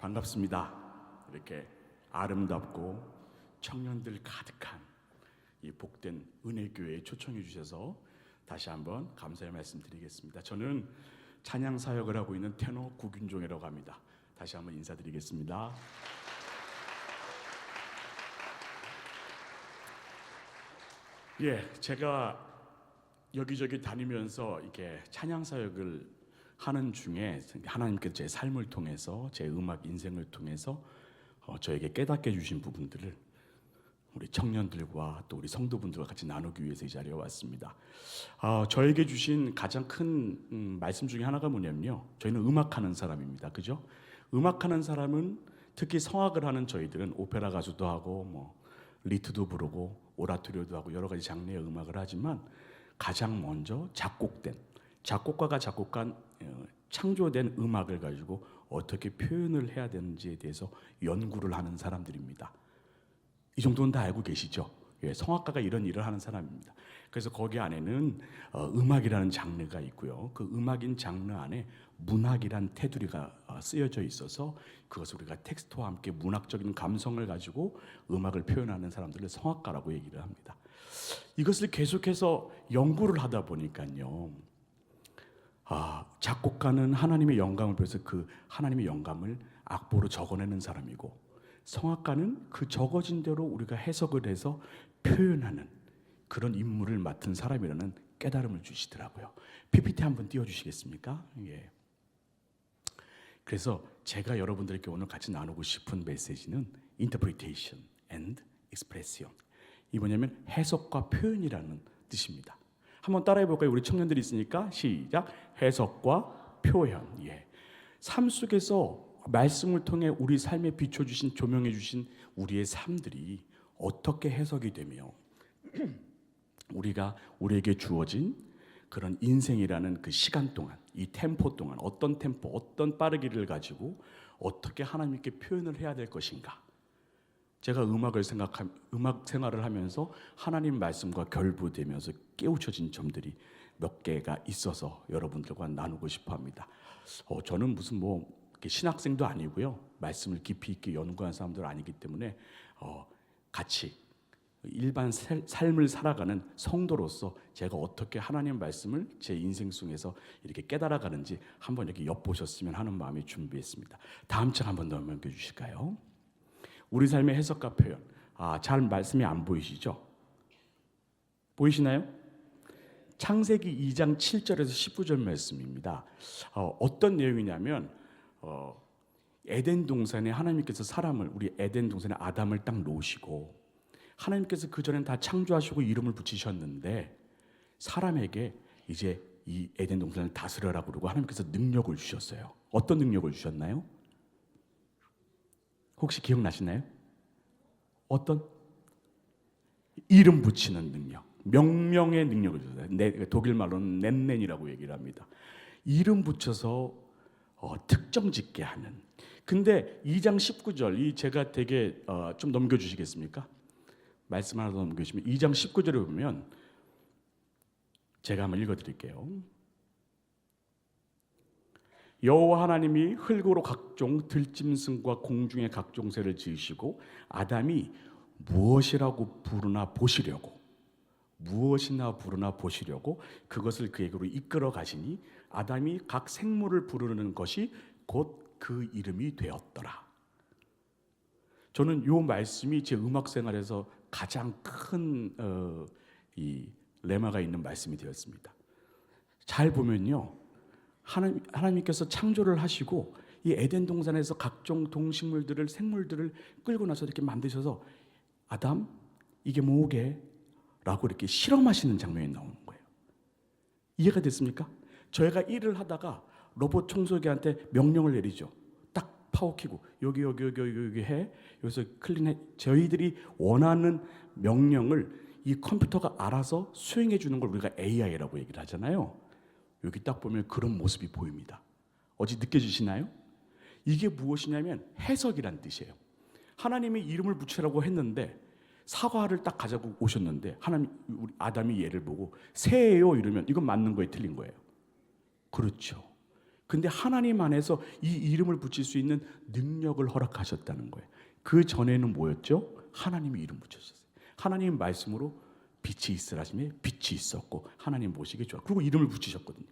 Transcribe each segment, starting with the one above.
반갑습니다. 이렇게 아름답고 청년들 가득한 이 복된 은혜교회에 초청해 주셔서 다시 한번 감사의 말씀 드리겠습니다. 저는 찬양 사역을 하고 있는 테너 구균종이라고 합니다. 다시 한번 인사드리겠습니다. 제가 여기저기 다니면서 이렇게 찬양 사역을 하는 중에 하나님께서 제 삶을 통해서, 제 음악 인생을 통해서 저에게 깨닫게 해주신 부분들을 우리 청년들과 또 우리 성도분들과 같이 나누기 위해서 이 자리에 왔습니다. 저에게 주신 가장 큰 말씀 중에 하나가 뭐냐면요, 저희는 음악하는 사람입니다. 그죠? 음악하는 사람은, 특히 성악을 하는 저희들은 오페라 가수도 하고 리트도 부르고 오라토리오도 하고 여러 가지 장르의 음악을 하지만, 가장 먼저 작곡가가 작곡한 창조된 음악을 가지고 어떻게 표현을 해야 되는지에 대해서 연구를 하는 사람들입니다. 이 정도는 다 알고 계시죠? 성악가가 이런 일을 하는 사람입니다. 그래서 거기 안에는 음악이라는 장르가 있고요, 그 음악인 장르 안에 문학이란 테두리가 쓰여져 있어서 그것을 우리가 텍스트와 함께 문학적인 감성을 가지고 음악을 표현하는 사람들을 성악가라고 얘기를 합니다. 이것을 계속해서 연구를 하다 보니까요, 작곡가는 하나님의 영감을 받아서 그 하나님의 영감을 악보로 적어내는 사람이고, 성악가는 그 적어진 대로 우리가 해석을 해서 표현하는 그런 임무를 맡은 사람이라는 깨달음을 주시더라고요. PPT 한번 띄워주시겠습니까? 그래서 제가 여러분들께 오늘 같이 나누고 싶은 메시지는 Interpretation and Expression. 이 뭐냐면 해석과 표현이라는 뜻입니다. 한번 따라해 볼까요? 우리 청년들이 있으니까 시작. 해석과 표현. 삶 속에서 말씀을 통해 우리 삶에 비춰주신, 조명해 주신 우리의 삶들이 어떻게 해석이 되며 우리에게 주어진 그런 인생이라는 그 시간 동안, 이 템포 동안 어떤 템포, 어떤 빠르기를 가지고 어떻게 하나님께 표현을 해야 될 것인가. 제가 음악 생활을 하면서 하나님 말씀과 결부되면서 깨우쳐진 점들이 몇 개가 있어서 여러분들과 나누고 싶어 합니다. 저는 무슨 신학생도 아니고요, 말씀을 깊이 있게 연구한 사람도 아니기 때문에 같이 일반 삶을 살아가는 성도로서 제가 어떻게 하나님 말씀을 제 인생 속에서 이렇게 깨달아가는지 한번 이렇게 엿보셨으면 하는 마음이 준비했습니다. 다음 장 한번 더 넘겨주실까요? 우리 삶의 해석과 표현. 잘 말씀이 안 보이시죠? 보이시나요? 창세기 2장 7절에서 19절 말씀입니다. 어떤 내용이냐면 에덴 동산에 하나님께서 우리 에덴 동산에 아담을 딱 놓으시고, 하나님께서 그전엔 다 창조하시고 이름을 붙이셨는데 사람에게 이제 이 에덴 동산을 다스려라 그러고 하나님께서 능력을 주셨어요. 어떤 능력을 주셨나요? 혹시 기억나시나요? 어떤? 이름 붙이는 능력, 명령의 능력을 주셨어요. 독일 말로는 넷넨이라고 얘기를 합니다. 이름 붙여서 특정 짓게 하는. 근데 2장 19절, 제가 되게 좀 넘겨주시겠습니까? 말씀 하나 더 넘겨주시면 2장 19절에 보면 제가 한번 읽어드릴게요. 여호와 하나님이 흙으로 각종 들짐승과 공중의 각종 새를 지으시고 아담이 무엇이나 부르나 보시려고 그것을 그에게로 이끌어 가시니 아담이 각 생물을 부르는 것이 곧 그 이름이 되었더라. 저는 이 말씀이 제 음악 생활에서 가장 큰 이 레마가 있는 말씀이 되었습니다. 잘 보면요, 하나님께서 창조를 하시고 이 에덴 동산에서 각종 동식물들을, 생물들을 끌고 나서 이렇게 만드셔서 아담, 이게 뭐게? 라고 이렇게 실험하시는 장면이 나오는 거예요. 이해가 됐습니까? 저희가 일을 하다가 로봇 청소기한테 명령을 내리죠. 딱 파워 키고 여기 해, 여기서 클린해. 저희들이 원하는 명령을 이 컴퓨터가 알아서 수행해 주는 걸 우리가 AI라고 얘기를 하잖아요. 여기 딱 보면 그런 모습이 보입니다. 어찌 느껴지시나요? 이게 무엇이냐면 해석이란 뜻이에요. 하나님이 이름을 붙이라고 했는데 사과를 딱 가지고 오셨는데 우리 아담이 얘를 보고 새예요 이러면 이건 맞는 거예요, 틀린 거예요? 그렇죠. 근데 하나님 안에서 이 이름을 붙일 수 있는 능력을 허락하셨다는 거예요. 그 전에는 뭐였죠? 하나님이 이름 붙였어요. 하나님 말씀으로 빛이 있으라 하시면 빛이 있었고 하나님 보시기에 좋아. 그리고 이름을 붙이셨거든요.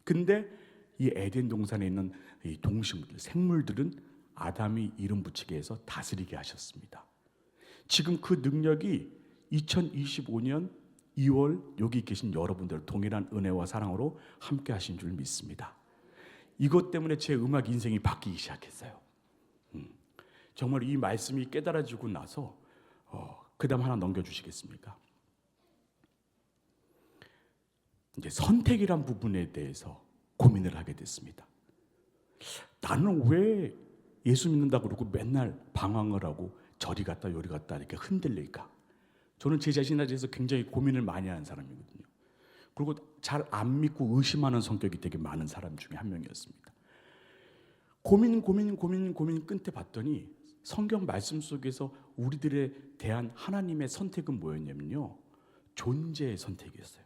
근데 이 에덴 동산에 있는 이 동식물들, 생물들은 아담이 이름 붙이게 해서 다스리게 하셨습니다. 지금 그 능력이 2025년 2월 여기 계신 여러분들 동일한 은혜와 사랑으로 함께 하신 줄 믿습니다. 이것 때문에 제 음악 인생이 바뀌기 시작했어요. 정말 이 말씀이 깨달아지고 나서 그 다음 하나 넘겨주시겠습니까? 이제 선택이란 부분에 대해서 고민을 하게 됐습니다. 나는 왜 예수 믿는다고 그러고 맨날 방황을 하고 저리 갔다 요리 갔다 이렇게 흔들릴까? 저는 제 자신에 대해서 굉장히 고민을 많이 하는 사람이거든요. 그리고 잘 안 믿고 의심하는 성격이 되게 많은 사람 중에 한 명이었습니다. 고민 끝에 봤더니 성경 말씀 속에서 우리들에 대한 하나님의 선택은 뭐였냐면요, 존재의 선택이었어요.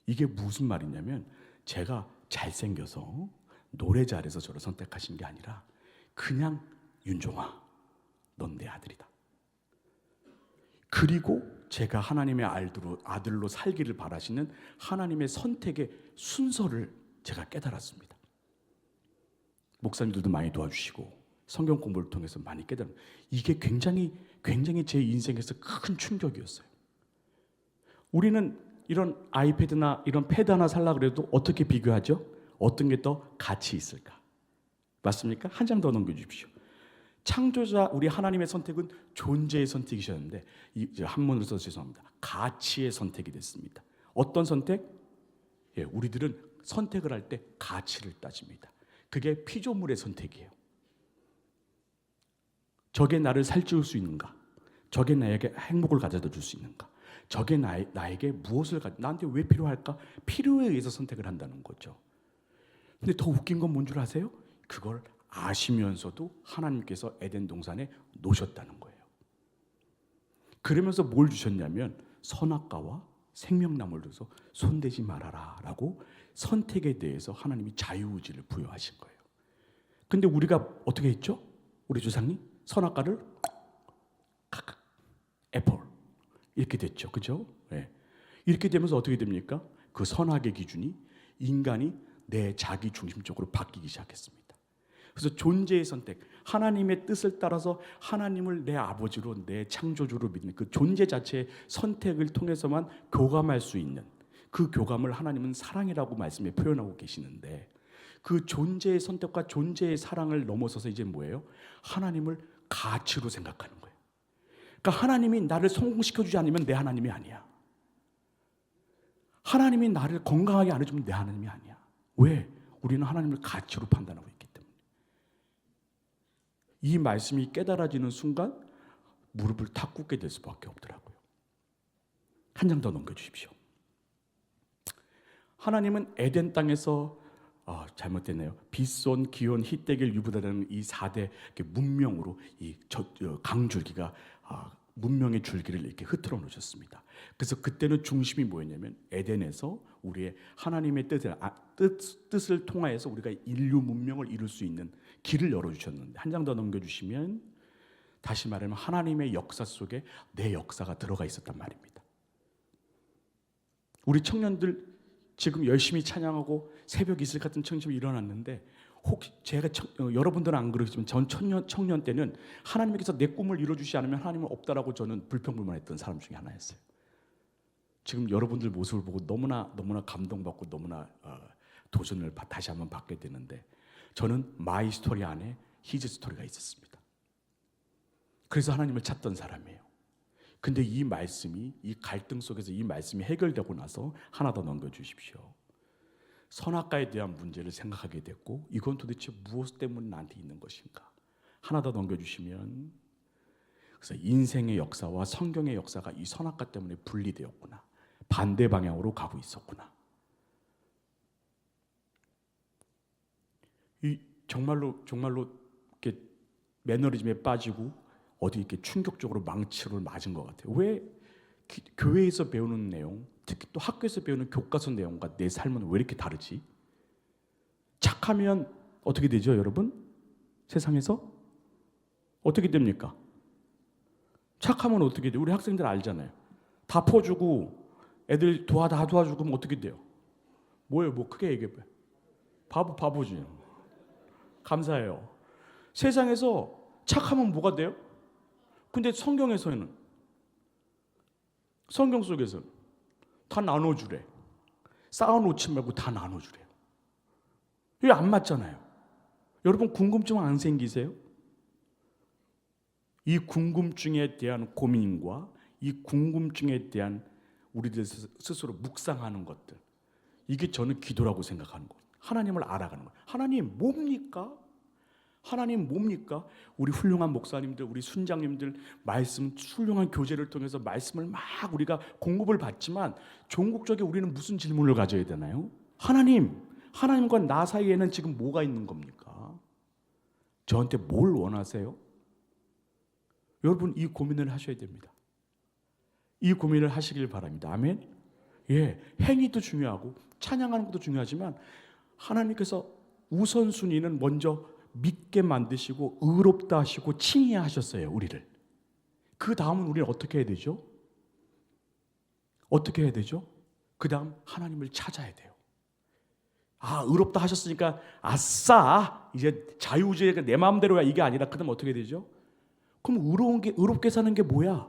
이게 무슨 말이냐면 제가 잘생겨서 노래 잘해서 저를 선택하신 게 아니라 그냥 윤종아, 넌 내 아들이다. 그리고 제가 하나님의 아들로 살기를 바라시는 하나님의 선택의 순서를 제가 깨달았습니다. 목사님들도 많이 도와주시고 성경 공부를 통해서 많이 깨달았습니다. 이게 굉장히 제 인생에서 큰 충격이었어요. 우리는 이런 아이패드나 이런 패드 하나 살려고 해도 어떻게 비교하죠? 어떤 게 더 가치 있을까? 맞습니까? 한 장 더 넘겨주십시오. 창조자 우리 하나님의 선택은 존재의 선택이셨는데 한문으로 써서 죄송합니다. 가치의 선택이 됐습니다. 어떤 선택? 예, 우리들은 선택을 할 때 가치를 따집니다. 그게 피조물의 선택이에요. 저게 나를 살찌울 수 있는가? 저게 나에게 행복을 가져다 줄 수 있는가? 저게 나에게 무엇을 나한테 왜 필요할까? 필요에 의해서 선택을 한다는 거죠. 근데 더 웃긴 건 뭔 줄 아세요? 그걸 아시면서도 하나님께서 에덴 동산에 놓으셨다는 거예요. 그러면서 뭘 주셨냐면 선악과와 생명나무를 줘서 손대지 말아라 라고 선택에 대해서 하나님이 자유의지를 부여하신 거예요. 근데 우리가 어떻게 했죠? 우리 조상님 선악과를 애플 이렇게 됐죠. 그죠? 네. 이렇게 되면서 어떻게 됩니까? 그 선악의 기준이 인간이 내 자기 중심적으로 바뀌기 시작했습니다. 그래서 존재의 선택, 하나님의 뜻을 따라서 하나님을 내 아버지로, 내 창조주로 믿는 그 존재 자체의 선택을 통해서만 교감할 수 있는 그 교감을 하나님은 사랑이라고 말씀에 표현하고 계시는데 그 존재의 선택과 존재의 사랑을 넘어서서 이제 뭐예요? 하나님을 가치로 생각하는 거예요. 그러니까 하나님이 나를 성공시켜주지 않으면 내 하나님이 아니야. 하나님이 나를 건강하게 안 해주면 내 하나님이 아니야. 왜? 우리는 하나님을 가치로 판단하고 있기 때문에. 이 말씀이 깨달아지는 순간 무릎을 탁 꿇게 될 수밖에 없더라고요. 한 장 더 넘겨주십시오. 하나님은 에덴 땅에서 잘못됐네요. 빗손, 기온, 히데길, 유브다라는 이 4대 문명으로 이 강줄기가 문명의 줄기를 이렇게 흐트러 놓으셨습니다. 그래서 그때는 중심이 뭐였냐면 에덴에서 우리의 하나님의 뜻을 통하여서 우리가 인류 문명을 이룰 수 있는 길을 열어주셨는데 한 장 더 넘겨주시면 다시 말하면 하나님의 역사 속에 내 역사가 들어가 있었단 말입니다. 우리 청년들 지금 열심히 찬양하고 새벽 이슬 같은 청심이 일어났는데 혹시 제가 여러분들은 안 그러시지만 전 청년 때는 하나님께서 내 꿈을 이루어주지 않으면 하나님은 없다라고 저는 불평불만했던 사람 중에 하나였어요. 지금 여러분들 모습을 보고 너무나 감동받고 너무나 도전을 다시 한번 받게 되는데 저는 마이 스토리 안에 히즈 스토리가 있었습니다. 그래서 하나님을 찾던 사람이에요. 근데 이 말씀이 이 갈등 속에서 이 말씀이 해결되고 나서 하나 더 넘겨주십시오. 선악과에 대한 문제를 생각하게 됐고 이건 도대체 무엇 때문에 나한테 있는 것인가? 하나 더 넘겨주시면 그래서 인생의 역사와 성경의 역사가 이 선악과 때문에 분리되었구나. 반대 방향으로 가고 있었구나. 이 정말로 이렇게 매너리즘에 빠지고 어디 이렇게 충격적으로 망치를 맞은 것 같아요. 왜 교회에서 배우는 내용, 특히 또 학교에서 배우는 교과서 내용과 내 삶은 왜 이렇게 다르지? 착하면 어떻게 되죠, 여러분? 세상에서 어떻게 됩니까? 착하면 어떻게 돼요? 우리 학생들 알잖아요. 다 퍼주고 애들 다 도와주고 면 어떻게 돼요? 뭐예요? 뭐 크게 얘기해봐요. 바보지. 감사해요. 세상에서 착하면 뭐가 돼요? 근데 성경 속에서는 다 나눠주래. 쌓아놓지 말고 다 나눠주래요. 이게 안 맞잖아요. 여러분 궁금증 안 생기세요? 이 궁금증에 대한 고민과 이 궁금증에 대한 우리들 스스로 묵상하는 것들, 이게 저는 기도라고 생각하는 거예요. 하나님을 알아가는 거예요. 하나님 뭡니까? 하나님 뭡니까? 우리 훌륭한 목사님들, 우리 순장님들 말씀, 훌륭한 교제를 통해서 말씀을 막 우리가 공급을 받지만 종국적에 우리는 무슨 질문을 가져야 되나요? 하나님과 나 사이에는 지금 뭐가 있는 겁니까? 저한테 뭘 원하세요? 여러분 이 고민을 하셔야 됩니다. 이 고민을 하시길 바랍니다. 아멘. 예, 행위도 중요하고 찬양하는 것도 중요하지만 하나님께서 우선순위는 먼저 믿게 만드시고 의롭다 하시고 칭의하셨어요, 우리를. 그 다음은 우리는 어떻게 해야 되죠? 어떻게 해야 되죠? 그 다음 하나님을 찾아야 돼요. 의롭다 하셨으니까 아싸 이제 자유주의가 내 마음대로야 이게 아니라 그 다음 어떻게 되죠? 그럼 의롭게 사는 게 뭐야?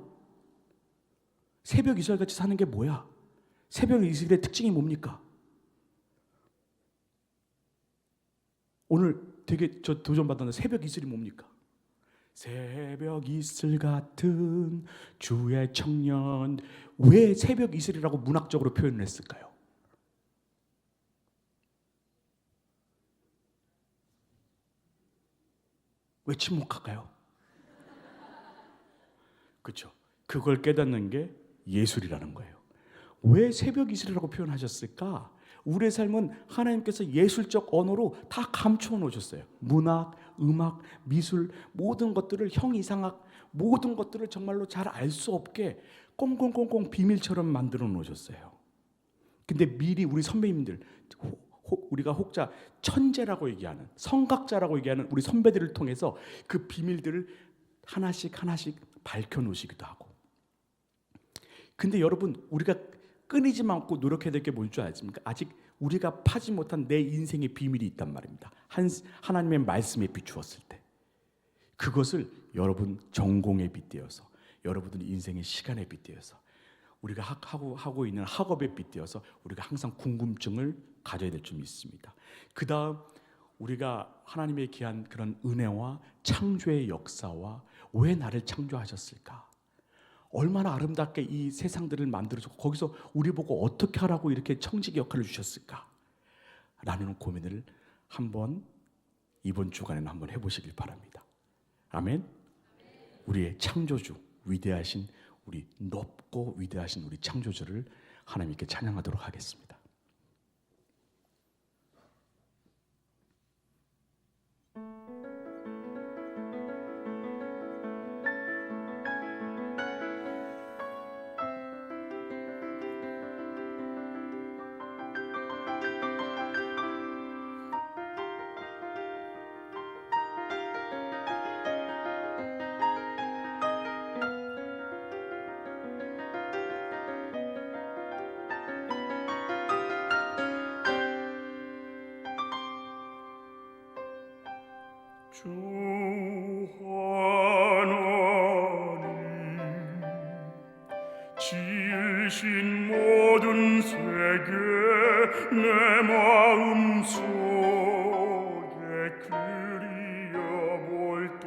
새벽 이슬같이 사는 게 뭐야? 새벽 이슬의 특징이 뭡니까? 오늘 되게 저 도전받았는데 새벽 이슬이 뭡니까? 새벽 이슬 같은 주의 청년. 왜 새벽 이슬이라고 문학적으로 표현을 했을까요? 왜 침묵할까요? 그렇죠. 그걸 깨닫는 게 예술이라는 거예요. 왜 새벽 이슬이라고 표현하셨을까? 우리의 삶은 하나님께서 예술적 언어로 다 감추어 놓으셨어요. 문학, 음악, 미술 모든 것들을 형이상학 모든 것들을 정말로 잘 알 수 없게 꽁꽁꽁꽁 비밀처럼 만들어 놓으셨어요. 근데 미리 우리 선배님들 우리가 혹자 천재라고 얘기하는 성각자라고 얘기하는 우리 선배들을 통해서 그 비밀들을 하나씩 밝혀 놓으시기도 하고. 근데 여러분 우리가 끊이지 않고 노력해야 될 게 뭘 줄 아십니까? 아직 우리가 파지 못한 내 인생의 비밀이 있단 말입니다. 하나님의 말씀에 비추었을 때 그것을 여러분 전공에 빗대어서 여러분들 인생의 시간에 빗대어서 우리가 하고 있는 학업에 빗대어서 우리가 항상 궁금증을 가져야 될 줄 믿습니다. 그 다음 우리가 하나님의 귀한 그런 은혜와 창조의 역사와 왜 나를 창조하셨을까? 얼마나 아름답게 이 세상들을 만들어서 거기서 우리 보고 어떻게 하라고 이렇게 청지기 역할을 주셨을까? 라는 고민을 한번 이번 주간에는 한번 해보시길 바랍니다. 아멘. 우리의 창조주 위대하신 우리 높고 위대하신 우리 창조주를 하나님께 찬양하도록 하겠습니다. 주 하나님 지으신 모든 세계 내 마음속에 그려볼 때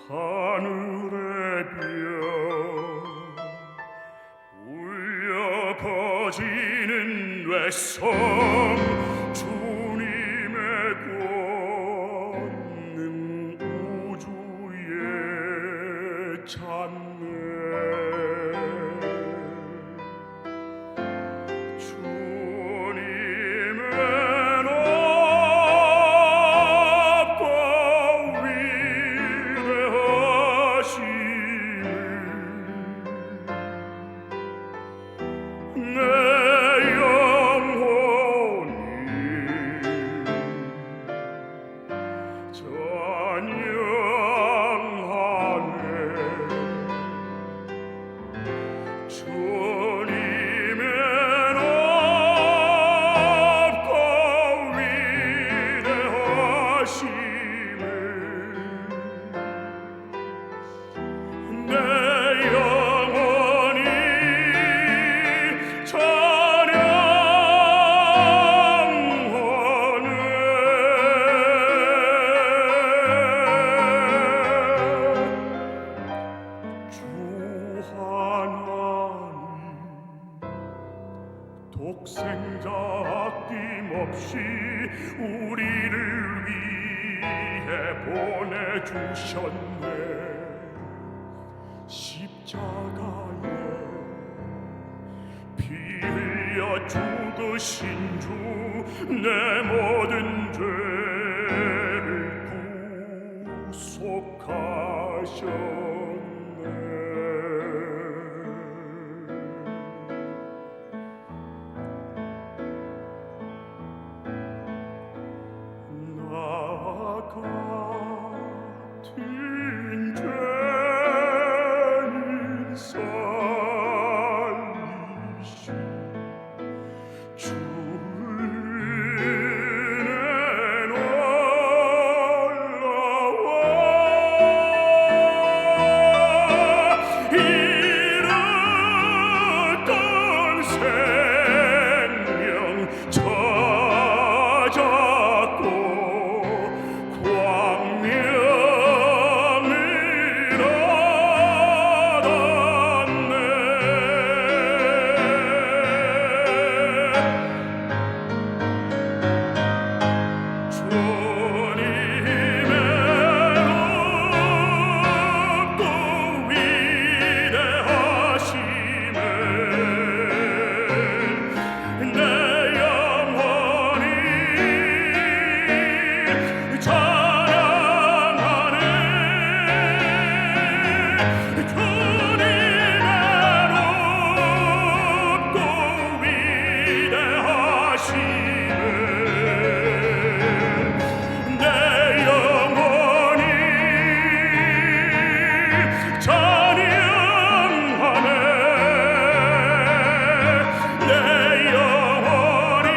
하늘의 별 울려 퍼지는 외성 내 영혼이 독생자 아낌없이 우리를 위해 보내주셨네. 십자가에 피 흘려 죽으신 주 내 모든 죄를 구속하셨네. 나 같은 죄인 살리신 주는 올라와 잃었던 생명 찾았고 광명을 얻었네. 주님의 높고 위대하심을 내 영혼이 찬양하네. 주님의 높고 위대하심을 내 영혼이 찬양하네. 내 영혼이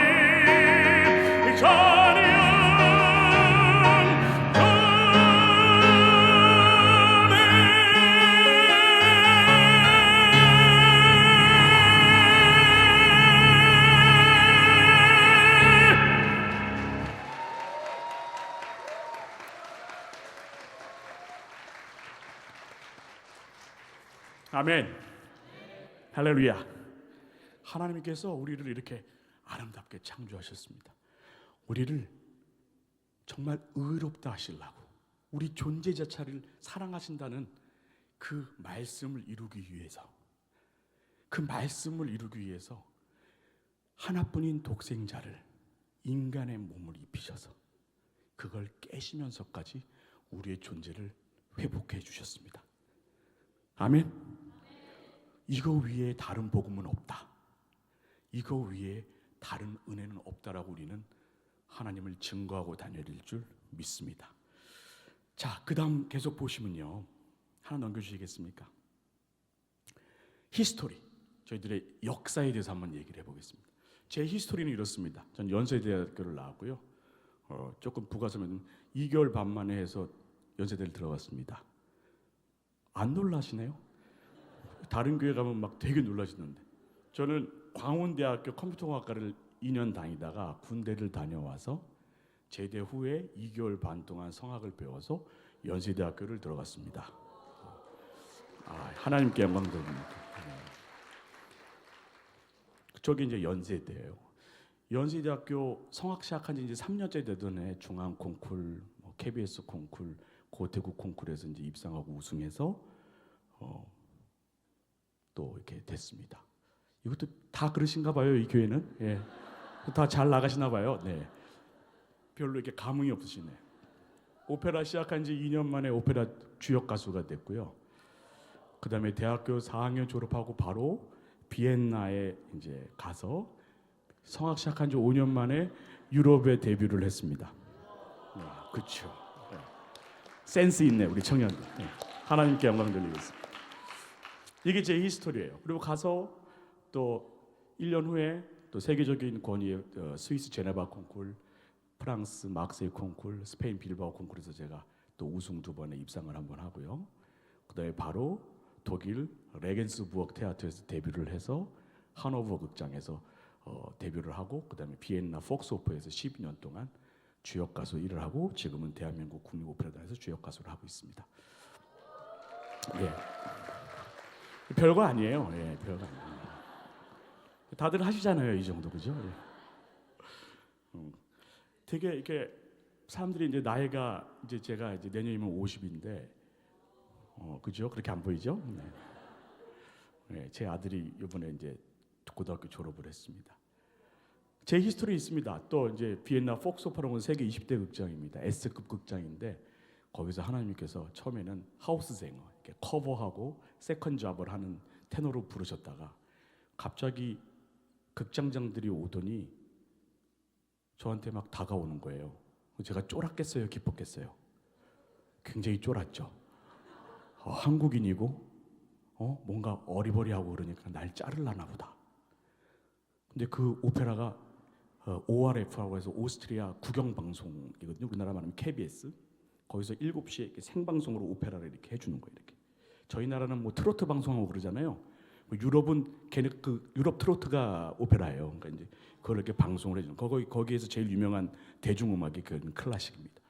아멘. 할렐루야. 하나님께서 우리를 이렇게 아름답게 창조하셨습니다. 우리를 정말 의롭다 하시려고, 우리 존재 자체를 사랑하신다는 그 말씀을 이루기 위해서, 그 말씀을 이루기 위해서 하나뿐인 독생자를 인간의 몸을 입히셔서 그걸 깨시면서까지 우리의 존재를 회복해 주셨습니다. 아멘. 이거 위에 다른 복음은 없다, 이거 위에 다른 은혜는 없다라고 우리는 하나님을 증거하고 다녀야 될 줄 믿습니다. 자, 그 다음 계속 보시면요, 하나 넘겨주시겠습니까? 히스토리, 저희들의 역사에 대해서 한번 얘기를 해보겠습니다. 제 히스토리는 이렇습니다. 전 연세대학교를 나왔고요, 조금 부가서면 2개월 반 만에 해서 연세대를 들어갔습니다. 안 놀라시네요? 다른 교회 가면 막 되게 놀라시는데, 저는 광운대학교 컴퓨터공학과를 2년 다니다가 군대를 다녀와서 제대 후에 2개월 반 동안 성악을 배워서 연세대학교를 들어갔습니다. 하나님께 영광 드립니다. 저기 이제 연세대예요. 연세대학교 성악 시작한 지 이제 3년째 되던 해 중앙 콩쿨, KBS 콩쿨, 고태국 콩쿨에서 이제 입상하고 우승해서 또 이렇게 됐습니다. 이것도 다 그러신가 봐요, 이 교회는. 예. 다 잘 나가시나 봐요. 네. 별로 이렇게 감흥이 없으시네. 오페라 시작한 지 2년 만에 오페라 주역 가수가 됐고요. 그다음에 대학교 4학년 졸업하고 바로 비엔나에 이제 가서 성악 시작한 지 5년 만에 유럽에 데뷔를 했습니다. 그렇죠. 네. 센스 있네, 우리 청년들. 네. 하나님께 영광 돌리겠습니다. 이게 제 히스토리예요. 그리고 가서 또 1년 후에 또 세계적인 권위의 스위스 제네바 콩쿨, 프랑스 막세이 콩쿨, 스페인 빌바오 콩쿨에서 제가 또 우승 2번에 입상을 한번 하고요. 그다음에 바로 독일 레겐스부르크 테아트에서 데뷔를 해서 하노버 극장에서 데뷔를 하고, 그다음에 비엔나 폭스호프에서 12년 동안 주역 가수 일을 하고, 지금은 대한민국 국립오페라단에서 주역 가수를 하고 있습니다. 예. 별거 아니에요. 예, 별거 아니에요. 다들 하시잖아요, 이 정도, 그죠? 되게 이렇게 사람들이 이제 나이가 이제 제가 이제 내년이면 50인데, 그죠? 그렇게 안 보이죠? 네. 네, 제 아들이 이번에 이제 고등학교 졸업을 했습니다. 제 히스토리 있습니다. 또 이제 비엔나 폭스오페라는 세계 20대 극장입니다. S급 극장인데 거기서 하나님께서 처음에는 하우스생어 이렇게 커버하고 세컨 잡을 하는 테너로 부르셨다가 갑자기 극장장들이 오더니 저한테 막 다가오는 거예요. 제가 쫄았겠어요, 기뻤겠어요? 굉장히 쫄았죠. 한국인이고 뭔가 어리버리하고 그러니까 날 자르려나 보다. 근데 그 오페라가 ORF라고 해서 오스트리아 국영방송이거든요. 우리나라 말하면 KBS. 거기서 7시에 이렇게 생방송으로 오페라를 이렇게 해주는 거예요. 이렇게. 저희 나라는 뭐 트로트 방송하고 그러잖아요. 유럽은 걔네 그 유럽 트로트가 오페라예요. 그러니까 이제 그걸 이렇게 방송을 해주는. 거기에서 제일 유명한 대중음악이 그 클래식입니다.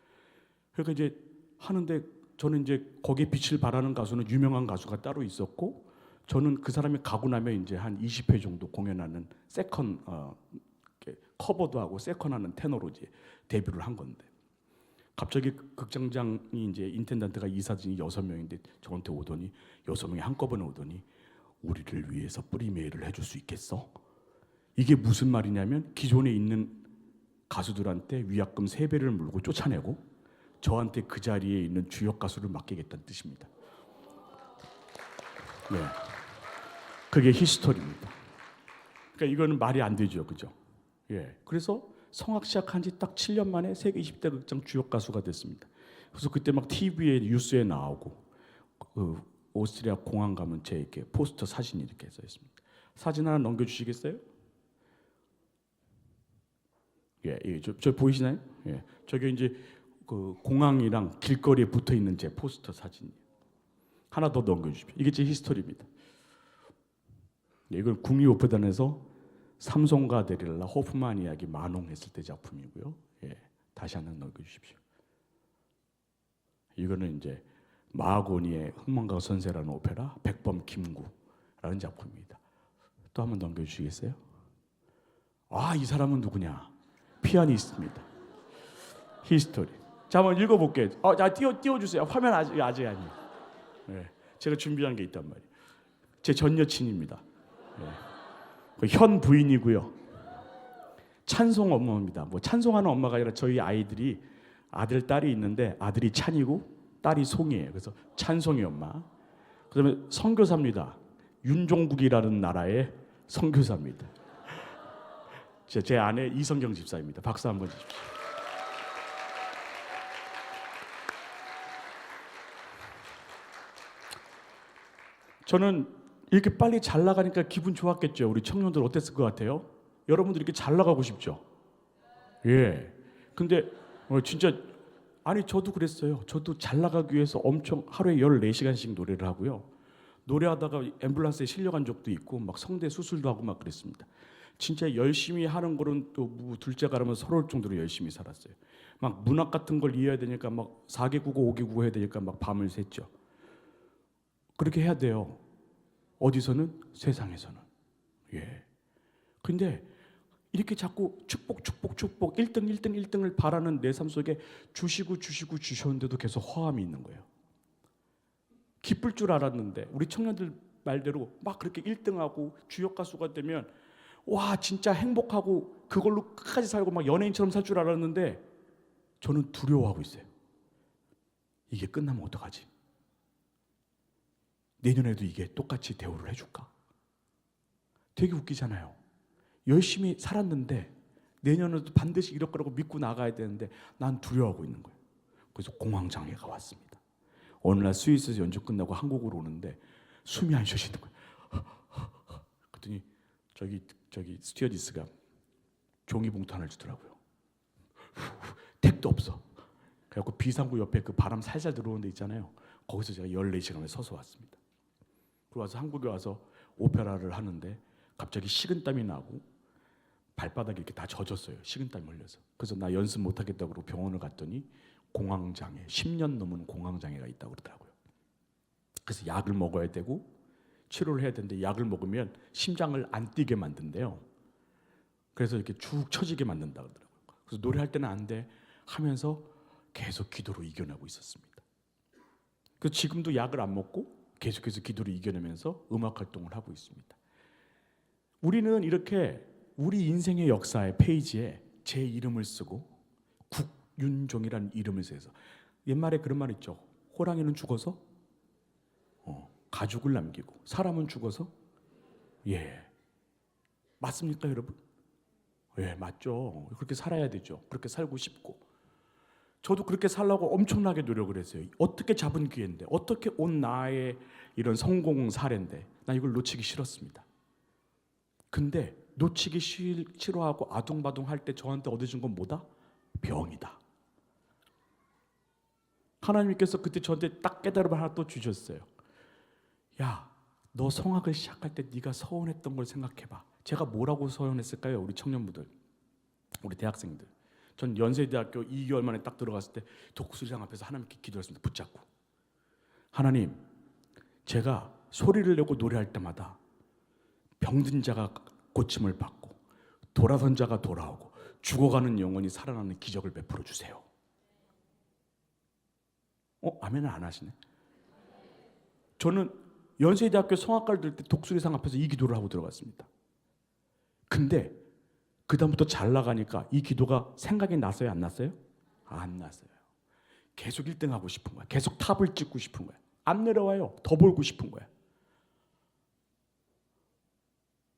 그러니까 이제 하는데 저는 이제 거기에 빛을 발하는 가수는 유명한 가수가 따로 있었고 저는 그 사람이 가고 나면 이제 한 20회 정도 공연하는 세컨 커버도 하고 세컨하는 테너로 이제 데뷔를 한 건데 갑자기 극장장이 이제 인텐던트가 이사진이 6명인데 저한테 오더니 6명이 한꺼번에 오더니 우리를 위해서 프리미어를 해줄 수 있겠어? 이게 무슨 말이냐면 기존에 있는 가수들한테 위약금 3배를 물고 쫓아내고 저한테 그 자리에 있는 주역 가수를 맡기겠다는 뜻입니다. 네, 그게 히스토리입니다. 그러니까 이거는 말이 안 되죠, 그죠? 예, 그래서 성악 시작한 지 딱 7년 만에 세계 20대 극장 주역 가수가 됐습니다. 그래서 그때 막 TV에 뉴스에 나오고 그 오스트리아 공항 가면 제 이렇게 포스터 사진이 이렇게 써 있습니다. 사진 하나 넘겨주시겠어요? 예, 저 보이시나요? 예, 저게 이제 그 공항이랑 길거리에 붙어 있는 제 포스터 사진이에요. 하나 더 넘겨주십시오. 이게 제 히스토리입니다. 예, 이건 국립오페단에서 삼송과 데릴라 호프만 이야기 만홍했을 때 작품이고요. 예, 다시 하나 넘겨주십시오. 이거는 이제 마하고니의 흥망과 선세라는 오페라 백범 김구라는 작품입니다. 또 한번 넘겨주시겠어요? 이 사람은 누구냐? 피아니스트입니다. 히스토리. 자, 한번 읽어볼게요. 자, 띄워주세요. 화면 아직 아니에요. 예, 제가 준비한 게 있단 말이에요. 제 전 여친입니다. 예, 현 부인이고요. 찬송 엄마입니다. 뭐 찬송하는 엄마가 아니라 저희 아이들이 아들 딸이 있는데 아들이 찬이고 딸이 송이에요. 그래서 찬송이 엄마. 그다음에 선교사입니다. 윤종국이라는 나라의 선교사입니다. 제 아내 이성경 집사입니다. 박수 한번 주십시오. 저는 이렇게 빨리 잘 나가니까 기분 좋았겠죠. 우리 청년들 어땠을 것 같아요? 여러분들 이렇게 잘 나가고 싶죠? 예. 근데 진짜 아니 저도 그랬어요. 저도 잘 나가기 위해서 엄청 하루에 14시간씩 노래를 하고요. 노래하다가 앰뷸런스에 실려간 적도 있고 막 성대 수술도 하고 막 그랬습니다. 진짜 열심히 하는 거는 또 둘째 가라면 서러울 정도로 열심히 살았어요. 막 문학 같은 걸 이해해야 되니까 막 4개 국어, 5개 국어 해야 되니까 막 밤을 샜죠. 그렇게 해야 돼요. 어디서는? 세상에서는. 예. 근데 이렇게 자꾸 축복 1등을 바라는 내 삶 속에 주셨는데도 계속 허함이 있는 거예요. 기쁠 줄 알았는데 우리 청년들 말대로 막 그렇게 1등하고 주역 가수가 되면 와 진짜 행복하고 그걸로 끝까지 살고 막 연예인처럼 살 줄 알았는데 저는 두려워하고 있어요. 이게 끝나면 어떡하지? 내년에도 이게 똑같이 대우를 해줄까? 되게 웃기잖아요. 열심히 살았는데 내년에도 반드시 이럴 거라고 믿고 나가야 되는데 난 두려워하고 있는 거예요. 그래서 공황장애가 왔습니다. 어느 날 스위스에서 연주 끝나고 한국으로 오는데 숨이 안 쉬어지는 거예요. 그랬더니 저기 스튜어디스가 종이봉투 하나를 주더라고요. 택도 없어. 그래갖고 비상구 옆에 그 바람 살살 들어오는 데 있잖아요. 거기서 제가 14시간을 서서 왔습니다. 그리고 와서 한국에 와서 오페라를 하는데 갑자기 식은땀이 나고 발바닥이 이렇게 다 젖었어요. 식은땀이 흘려서. 그래서 나 연습 못하겠다고 그러고 병원을 갔더니 공황장애, 10년 넘은 공황장애가 있다고 그러더라고요. 그래서 약을 먹어야 되고 치료를 해야 되는데 약을 먹으면 심장을 안 뛰게 만든대요. 그래서 이렇게 쭉 처지게 만든다 그러더라고요. 그래서 노래할 때는 안 돼 하면서 계속 기도로 이겨내고 있었습니다. 그래서 지금도 약을 안 먹고 계속해서 기도로 이겨내면서 음악 활동을 하고 있습니다. 우리는 이렇게 우리 인생의 역사의 페이지에 제 이름을 쓰고 국윤종이라는 이름을 써서, 옛말에 그런 말 있죠. 호랑이는 죽어서 가죽을 남기고 사람은 죽어서, 예, 맞습니까 여러분? 예, 맞죠. 그렇게 살아야 되죠. 그렇게 살고 싶고, 저도 그렇게 살려고 엄청나게 노력을 했어요. 어떻게 잡은 기회인데, 어떻게 온 나의 이런 성공 사례인데 나 이걸 놓치기 싫었습니다. 근데 놓치기 싫어하고 아둥바둥 할 때 저한테 얻어진 건 뭐다? 병이다. 하나님께서 그때 저한테 딱 깨달음을 하나 또 주셨어요. 야, 너 성악을 시작할 때 네가 서운했던 걸 생각해봐. 제가 뭐라고 서운했을까요? 우리 청년부들, 우리 대학생들. 전 연세대학교 2개월 만에 딱 들어갔을 때 독수리장 앞에서 하나님께 기도했습니다. 붙잡고, 하나님, 제가 소리를 내고 노래할 때마다 병든 자가 고침을 받고 돌아선 자가 돌아오고 죽어가는 영혼이 살아나는 기적을 베풀어 주세요. 아멘을 안 하시네. 저는 연세대학교 성악과를 들을 때 독수리상 앞에서 이 기도를 하고 들어갔습니다. 근데 그 다음부터 잘 나가니까 이 기도가 생각이 났어요? 안 났어요? 안 났어요. 계속 1등 하고 싶은 거야. 계속 탑을 찍고 싶은 거야. 안 내려와요. 더 벌고 싶은 거야.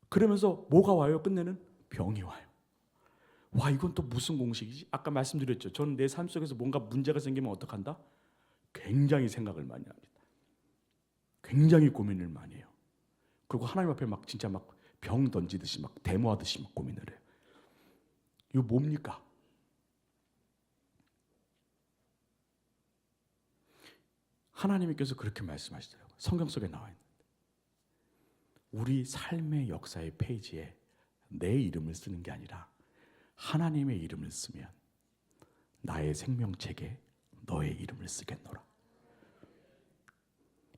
그러면서 뭐가 와요? 끝내는 병이 와요. 와, 이건 또 무슨 공식이지? 아까 말씀드렸죠. 저는 내 삶 속에서 뭔가 문제가 생기면 어떡한다? 굉장히 생각을 많이 합니다. 굉장히 고민을 많이 해요. 그리고 하나님 앞에 막 진짜 막 병 던지듯이 막 데모하듯이 막 고민을 해요. 이거 뭡니까? 하나님께서 그렇게 말씀하시더라고요. 성경 속에 나와 있는데, 우리 삶의 역사의 페이지에 내 이름을 쓰는 게 아니라 하나님의 이름을 쓰면 나의 생명책에 너의 이름을 쓰겠노라.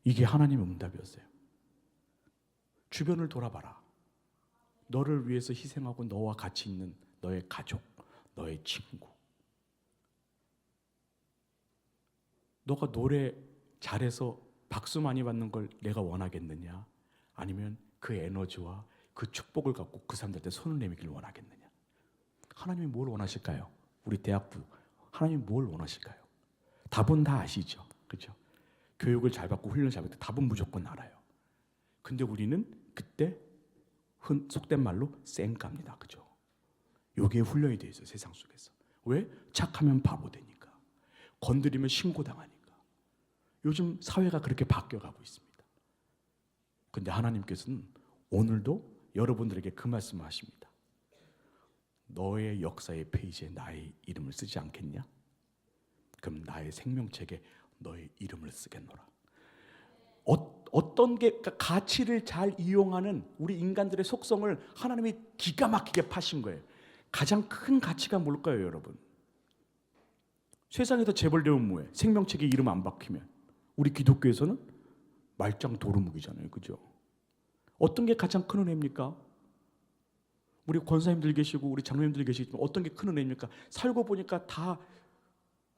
이게 하나님의 응답이었어요. 주변을 돌아봐라. 너를 위해서 희생하고 너와 같이 있는 너의 가족, 너의 친구. 너가 노래 잘해서 박수 많이 받는 걸 내가 원하겠느냐? 아니면 그 에너지와 그 축복을 갖고 그 사람들한테 손을 내밀기를 원하겠느냐? 하나님이 뭘 원하실까요? 우리 대학부 하나님이 뭘 원하실까요? 답은 다 아시죠? 그렇죠? 교육을 잘 받고 훈련을 잘 받고 답은 무조건 알아요. 근데 우리는 그때 속된 말로 쌩깝니다. 그죠? 여기에 훈련이 돼 있어요. 세상 속에서. 왜? 착하면 바보 되니까. 건드리면 신고당하니까. 요즘 사회가 그렇게 바뀌어가고 있습니다. 근데 하나님께서는 오늘도 여러분들에게 그 말씀을 하십니다. 너의 역사의 페이지에 나의 이름을 쓰지 않겠냐? 그럼 나의 생명책에 너의 이름을 쓰겠노라. 어떤 게 가치를 잘 이용하는 우리 인간들의 속성을 하나님이 기가 막히게 파신 거예요. 가장 큰 가치가 뭘까요, 여러분? 세상에서 재벌되면 뭐해? 생명책에 이름 안 박히면. 우리 기독교에서는 말짱 도루묵이잖아요, 그죠? 어떤 게 가장 큰 은혜입니까? 우리 권사님들 계시고 우리 장로님들 계시지만 어떤 게 큰 은혜입니까? 살고 보니까 다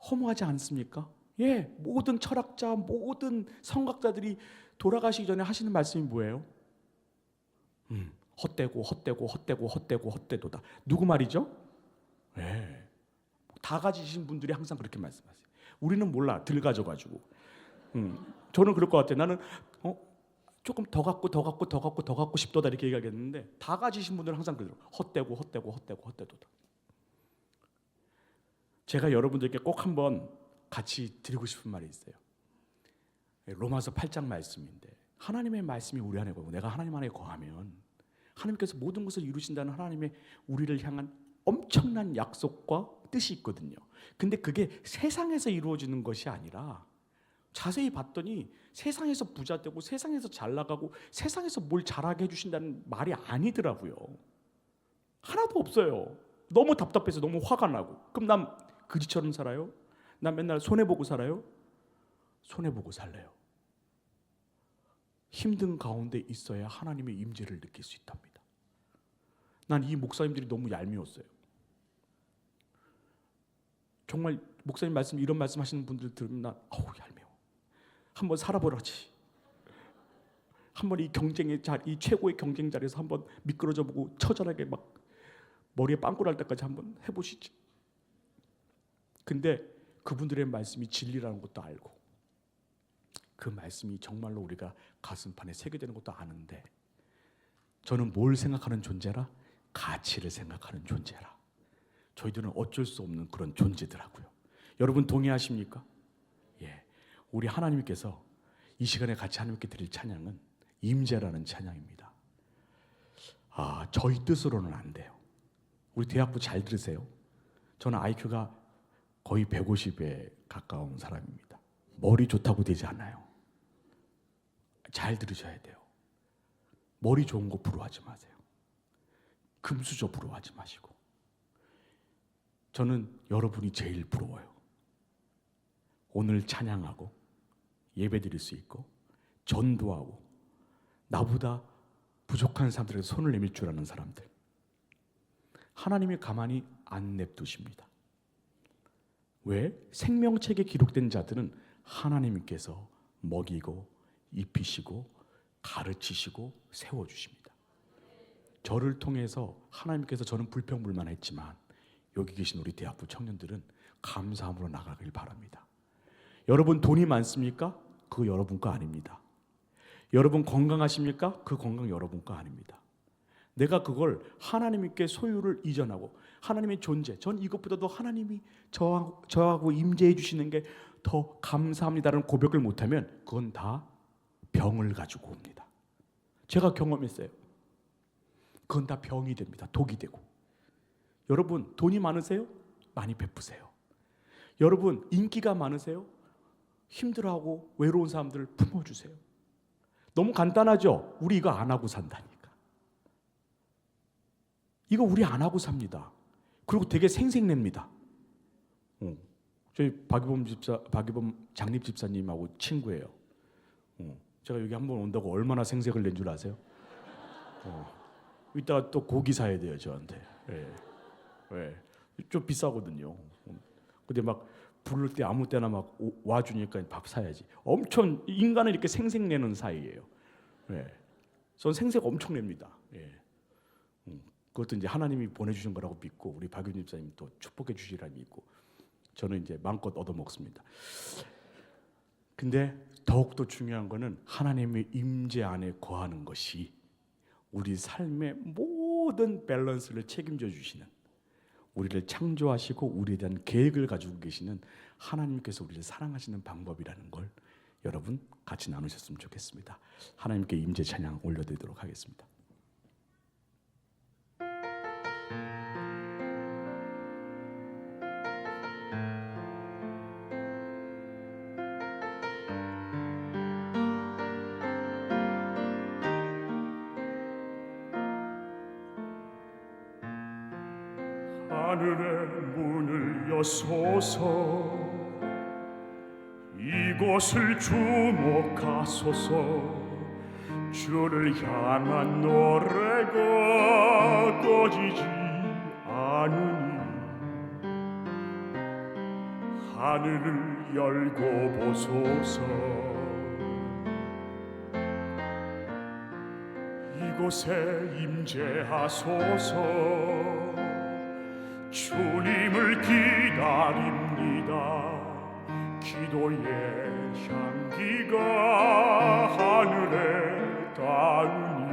허무하지 않습니까? 예, 모든 철학자, 모든 성각자들이 돌아가시기 전에 하시는 말씀이 뭐예요? 헛되고 헛되고 헛되고 헛되고 헛되도다. 누구 말이죠? 예, 다 가지신 분들이 항상 그렇게 말씀하세요. 우리는 몰라, 들 가져가지고. 저는 그럴 것 같아요. 나는 조금 더 갖고 싶도다 이렇게 얘기하겠는데, 다 가지신 분들은 항상 그래요. 헛되고 헛되고 헛되고 헛되도다. 제가 여러분들께 꼭 한번 같이 드리고 싶은 말이 있어요. 로마서 8장 말씀인데, 하나님의 말씀이 우리 안에 거고 내가 하나님 안에 거하면 하나님께서 모든 것을 이루신다는 하나님의 우리를 향한 엄청난 약속과 뜻이 있거든요. 근데 그게 세상에서 이루어지는 것이 아니라, 자세히 봤더니 세상에서 부자 되고 세상에서 잘 나가고 세상에서 뭘 잘하게 해주신다는 말이 아니더라고요. 하나도 없어요. 너무 답답해서 너무 화가 나고. 그럼 난 그지처럼 살아요? 난 맨날 손해보고 살아요? 손해보고 살래요. 힘든 가운데 있어야 하나님의 임재를 느낄 수 있답니다. 난 이 목사님들이 너무 얄미웠어요. 정말 목사님 말씀, 이런 말씀 하시는 분들 들으면 난 얄미워. 한번 살아보라지. 한번 이 경쟁의 자리, 이 최고의 경쟁 자리에서 한번 미끄러져 보고 처절하게 막 머리에 빵꾸 날 때까지 한번 해보시지. 근데 그분들의 말씀이 진리라는 것도 알고, 그 말씀이 정말로 우리가 가슴판에 새겨지는 것도 아는데, 저는 뭘 생각하는 존재라? 가치를 생각하는 존재라. 저희들은 어쩔 수 없는 그런 존재더라고요. 여러분 동의하십니까? 예, 우리 하나님께서 이 시간에 같이 하나님께 드릴 찬양은 임재라는 찬양입니다. 저희 뜻으로는 안 돼요. 우리 대학부 잘 들으세요. 저는 IQ가 거의 150에 가까운 사람입니다. 머리 좋다고 되지 않아요. 잘 들으셔야 돼요. 머리 좋은 거 부러워하지 마세요. 금수저 부러워하지 마시고. 저는 여러분이 제일 부러워요. 오늘 찬양하고 예배드릴 수 있고 전도하고 나보다 부족한 사람들에게 손을 내밀 줄 아는 사람들, 하나님이 가만히 안 냅두십니다. 왜? 생명책에 기록된 자들은 하나님께서 먹이고 입히시고 가르치시고 세워주십니다. 저를 통해서 하나님께서, 저는 불평불만했지만 여기 계신 우리 대학부 청년들은 감사함으로 나가길 바랍니다. 여러분 돈이 많습니까? 그거 여러분 거 아닙니다. 여러분 건강하십니까? 그 건강 여러분 거 아닙니다. 내가 그걸 하나님께 소유를 이전하고 하나님의 존재, 전 이것보다도 하나님이 저하고 임재해 주시는 게 더 감사합니다라는 고백을 못하면 그건 다 병을 가지고 옵니다. 제가 경험했어요. 그건 다 병이 됩니다. 독이 되고. 여러분 돈이 많으세요? 많이 베푸세요. 여러분 인기가 많으세요? 힘들어하고 외로운 사람들을 품어주세요. 너무 간단하죠? 우리 이거 안 하고 산다니까. 이거 우리 안 하고 삽니다. 그리고 되게 생색냅니다. 저희 박유범 장립 집사님하고 친구예요. 제가 여기 한번 온다고 얼마나 생색을 낸 줄 아세요? 이따가 또 고기 사야 돼요 저한테. 좀 비싸거든요. 근데 막 부를 때 아무 때나 막 와주니까 밥 사야지. 엄청 인간은 이렇게 생색내는 사이예요. 전 생색 엄청 냅니다. 그것도 이제 하나님이 보내주신 거라고 믿고 우리 박윤 집사님 또 축복해 주시리라 믿고 저는 이제 마음껏 얻어먹습니다. 근데 더욱더 중요한 거는 하나님의 임재 안에 거하는 것이 우리 삶의 모든 밸런스를 책임져 주시는, 우리를 창조하시고 우리에 대한 계획을 가지고 계시는 하나님께서 우리를 사랑하시는 방법이라는 걸 여러분 같이 나누셨으면 좋겠습니다. 하나님께 임재 찬양 올려드리도록 하겠습니다. 하늘의 문을 여소서, 이곳을 주목하소서. 주를 향한 노래가 꺼지지 않으니 하늘을 열고 보소서. 이곳에 임재하소서. 주님을 기다립니다. 기도의 향기가 하늘에 닿으니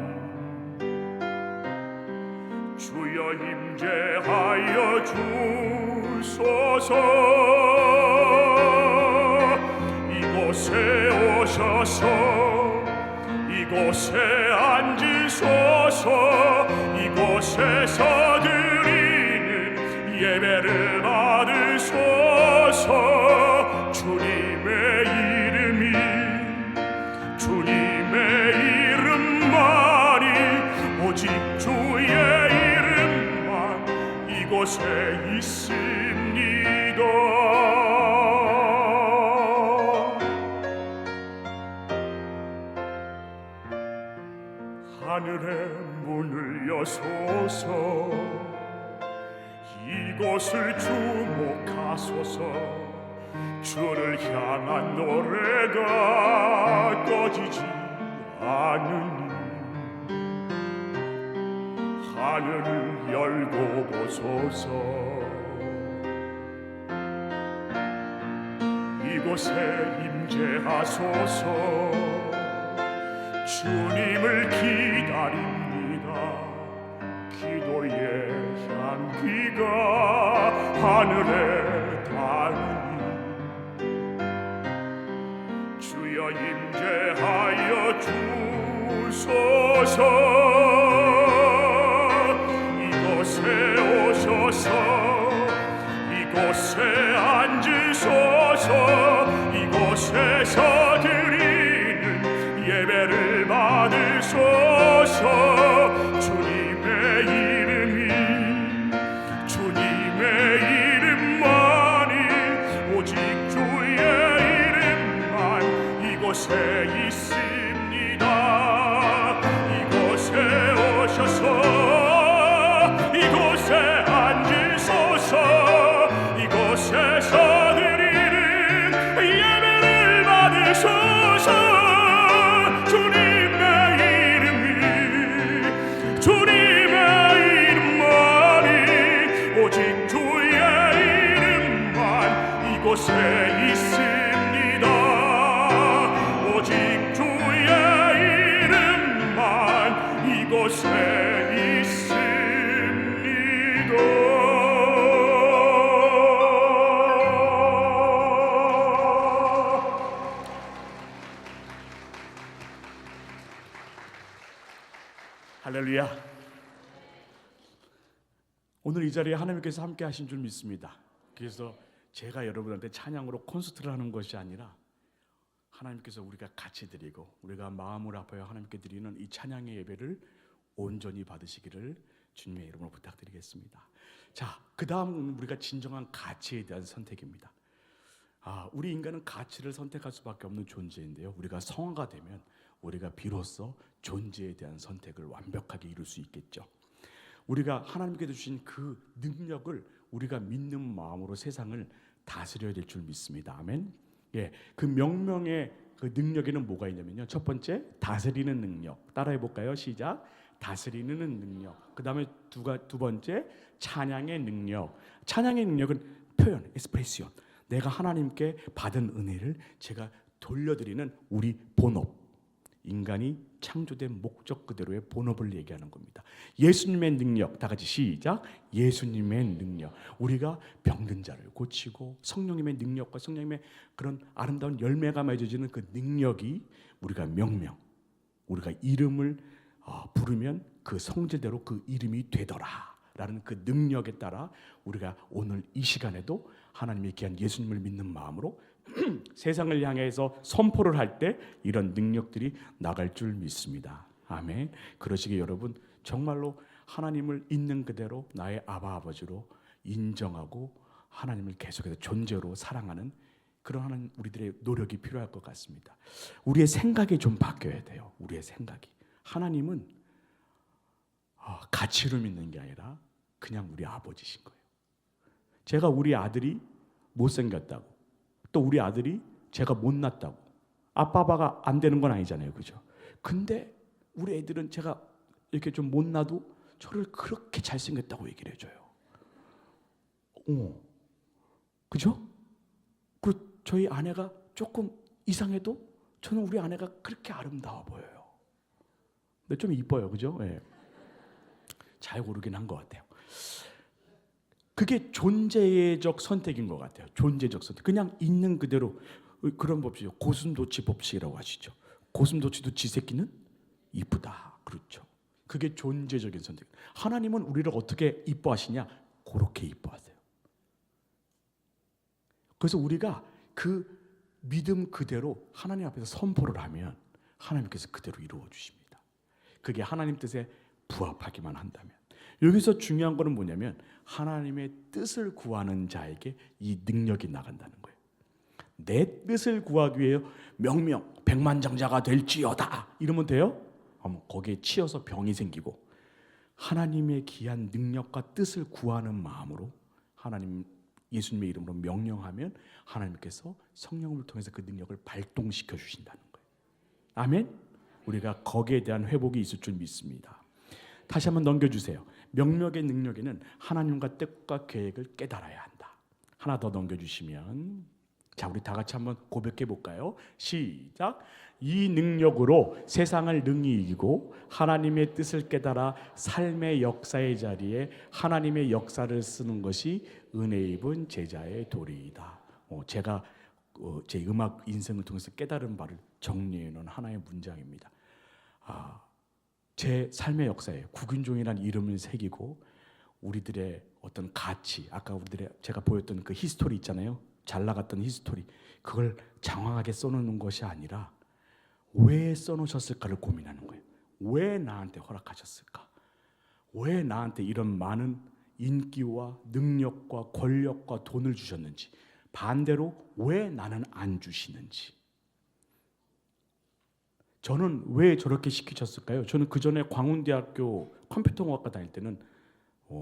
주여 임재하여 주소서. 이곳에 오셔서 이곳에 앉으소서. 이곳에서 예배를 받으소서. 주님의 이름만이, 오직 주의 이름만 이곳에 있습니다. 하늘의 문을 여소서 이곳을 주목하소서 주를 향한 노래가 꺼지지 않으니 하늘을 열고 보소서 이곳에 임재하소서 주님을 기다립니다 기도의 향기가 하늘에 닿으니 주여 임재하여 주소서 이곳에 오셔서 이곳에 앉으소서 이곳에서 드리는 예배를 받으소서 주님의 이름만이 오직 주의 이름만 이곳에 있습니다 이곳에 오셔서 이곳에 앉으소서 이곳에서 드리는 예배를 받으소서 주님의 이름만이 오직 주의 이름만 이곳에 있습니다 오직 주의 이름만 이곳에 할렐루야. 오늘 이 자리에 하나님께서 함께 하신 줄 믿습니다. 그래서 제가 여러분한테 찬양으로 콘서트를 하는 것이 아니라 하나님께서 우리가 같이 드리고 우리가 마음을 아파요 하나님께 드리는 이 찬양의 예배를 온전히 받으시기를 주님의 이름으로 부탁드리겠습니다. 자, 그 다음 우리가 진정한 가치에 대한 선택입니다. 우리 인간은 가치를 선택할 수밖에 없는 존재인데요. 우리가 성화가 되면 우리가 비로소 존재에 대한 선택을 완벽하게 이룰 수 있겠죠. 우리가 하나님께서 주신 그 능력을 우리가 믿는 마음으로 세상을 다스려야 될 줄 믿습니다. 아멘. 예, 그 명명의 그 능력에는 뭐가 있냐면요. 첫 번째, 다스리는 능력. 따라해 볼까요? 시작. 다스리는 능력. 그 다음에 두 번째, 찬양의 능력. 찬양의 능력은 표현, 에스프레시온. 내가 하나님께 받은 은혜를 제가 돌려드리는 우리 본업. 인간이 창조된 목적 그대로의 본업을 얘기하는 겁니다. 예수님의 능력, 다 같이 시작. 예수님의 능력. 우리가 병든 자를 고치고 성령님의 능력과 성령님의 그런 아름다운 열매가 맺어지는 그 능력이 우리가 명명, 우리가 이름을 부르면 그 성질대로 그 이름이 되더라 라는 그 능력에 따라 우리가 오늘 이 시간에도 하나님의 귀한 예수님을 믿는 마음으로 세상을 향해서 선포를 할 때 이런 능력들이 나갈 줄 믿습니다. 아멘. 그러시기에 여러분 정말로 하나님을 있는 그대로 나의 아버지로 인정하고 하나님을 계속해서 존재로 사랑하는 그러한 우리들의 노력이 필요할 것 같습니다. 우리의 생각이 좀 바뀌어야 돼요. 우리의 생각이. 하나님은 가치로 믿는 게 아니라 그냥 우리 아버지신 거예요. 제가 우리 아들이 못생겼다고 또 우리 아들이 제가 못났다고 아빠가 안 되는 건 아니잖아요. 그죠? 근데 우리 애들은 제가 이렇게 좀 못나도 저를 그렇게 잘생겼다고 얘기를 해줘요. 그죠? 그리고 저희 아내가 조금 이상해도 저는 우리 아내가 그렇게 아름다워 보여요. 근데 좀 이뻐요. 그죠? 네. 잘 고르긴 한 것 같아요. 그게 존재적 선택인 것 같아요. 존재적 선택. 그냥 있는 그대로 그런 법이죠. 고슴도치 법칙이라고 하시죠. 고슴도치도 지 새끼는 이쁘다. 그렇죠. 그게 존재적인 선택. 하나님은 우리를 어떻게 이뻐하시냐? 그렇게 이뻐하세요. 그래서 우리가 그 믿음 그대로 하나님 앞에서 선포를 하면 하나님께서 그대로 이루어 주십니다. 그게 하나님 뜻에 부합하기만 한다면. 여기서 중요한 거는 뭐냐면 하나님의 뜻을 구하는 자에게 이 능력이 나간다는 거예요. 내 뜻을 구하기 위해 명명 백만장자가 될지어다 이러면 돼요? 거기에 치여서 병이 생기고 하나님의 귀한 능력과 뜻을 구하는 마음으로 하나님 예수님의 이름으로 명령하면 하나님께서 성령을 통해서 그 능력을 발동시켜 주신다는 거예요. 아멘. 우리가 거기에 대한 회복이 있을 줄 믿습니다. 다시 한번 넘겨주세요. 명령의 능력에는 하나님과 뜻과 계획을 깨달아야 한다. 하나 더 넘겨주시면, 자, 우리 다 같이 한번 고백해 볼까요? 시작. 이 능력으로 세상을 능히 이기고 하나님의 뜻을 깨달아 삶의 역사의 자리에 하나님의 역사를 쓰는 것이 은혜 입은 제자의 도리이다. 제가 제 음악 인생을 통해서 깨달은 바를 정리해 놓은 하나의 문장입니다. 제 삶의 역사에 국윤종이라는 이름을 새기고 우리들의 어떤 가치, 아까 제가 보였던 그 히스토리 있잖아요. 잘 나갔던 히스토리, 그걸 장황하게 써놓는 것이 아니라 왜 써놓으셨을까를 고민하는 거예요. 왜 나한테 허락하셨을까? 왜 나한테 이런 많은 인기와 능력과 권력과 돈을 주셨는지, 반대로 왜 나는 안 주시는지, 저는 왜 저렇게 시키셨을까요? 저는 그 전에 광운대학교 컴퓨터공학과 다닐 때는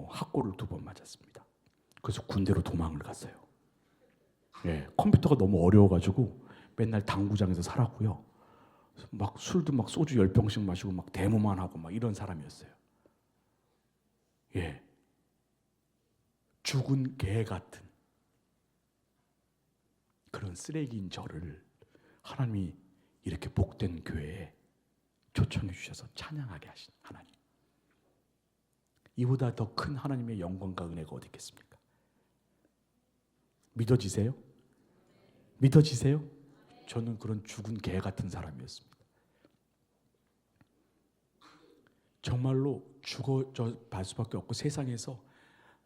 학고를 2번 맞았습니다. 그래서 군대로 도망을 갔어요. 예, 컴퓨터가 너무 어려워가지고 맨날 당구장에서 살았고요. 막 술도 막 소주 10병씩 마시고 막 데모만 하고 막 이런 사람이었어요. 예, 죽은 개 같은 그런 쓰레기인 저를 하나님이 이렇게 복된 교회에 초청해 주셔서 찬양하게 하신 하나님, 이보다 더 큰 하나님의 영광과 은혜가 어디 있겠습니까? 믿어지세요? 믿어지세요? 저는 그런 죽은 개 같은 사람이었습니다. 정말로 죽어져 갈 수밖에 없고 세상에서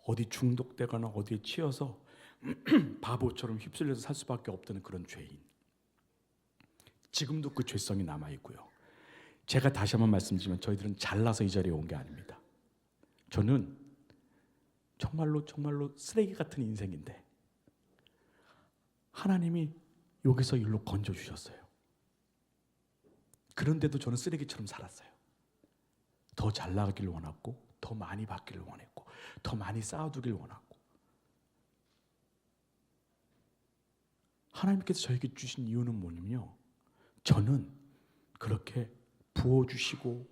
어디 중독되거나 어디에 치여서 바보처럼 휩쓸려서 살 수밖에 없다는 그런 죄인. 지금도 그 죄성이 남아있고요. 제가 다시 한번 말씀드리면 저희들은 잘나서 이 자리에 온 게 아닙니다. 저는 정말로 쓰레기 같은 인생인데 하나님이 여기서 일로 건져주셨어요. 그런데도 저는 쓰레기처럼 살았어요. 더 잘 나가기를 원했고, 더 많이 받기를 원했고, 더 많이 쌓아두길 원했고, 하나님께서 저에게 주신 이유는 뭐냐면요, 저는 그렇게 부어주시고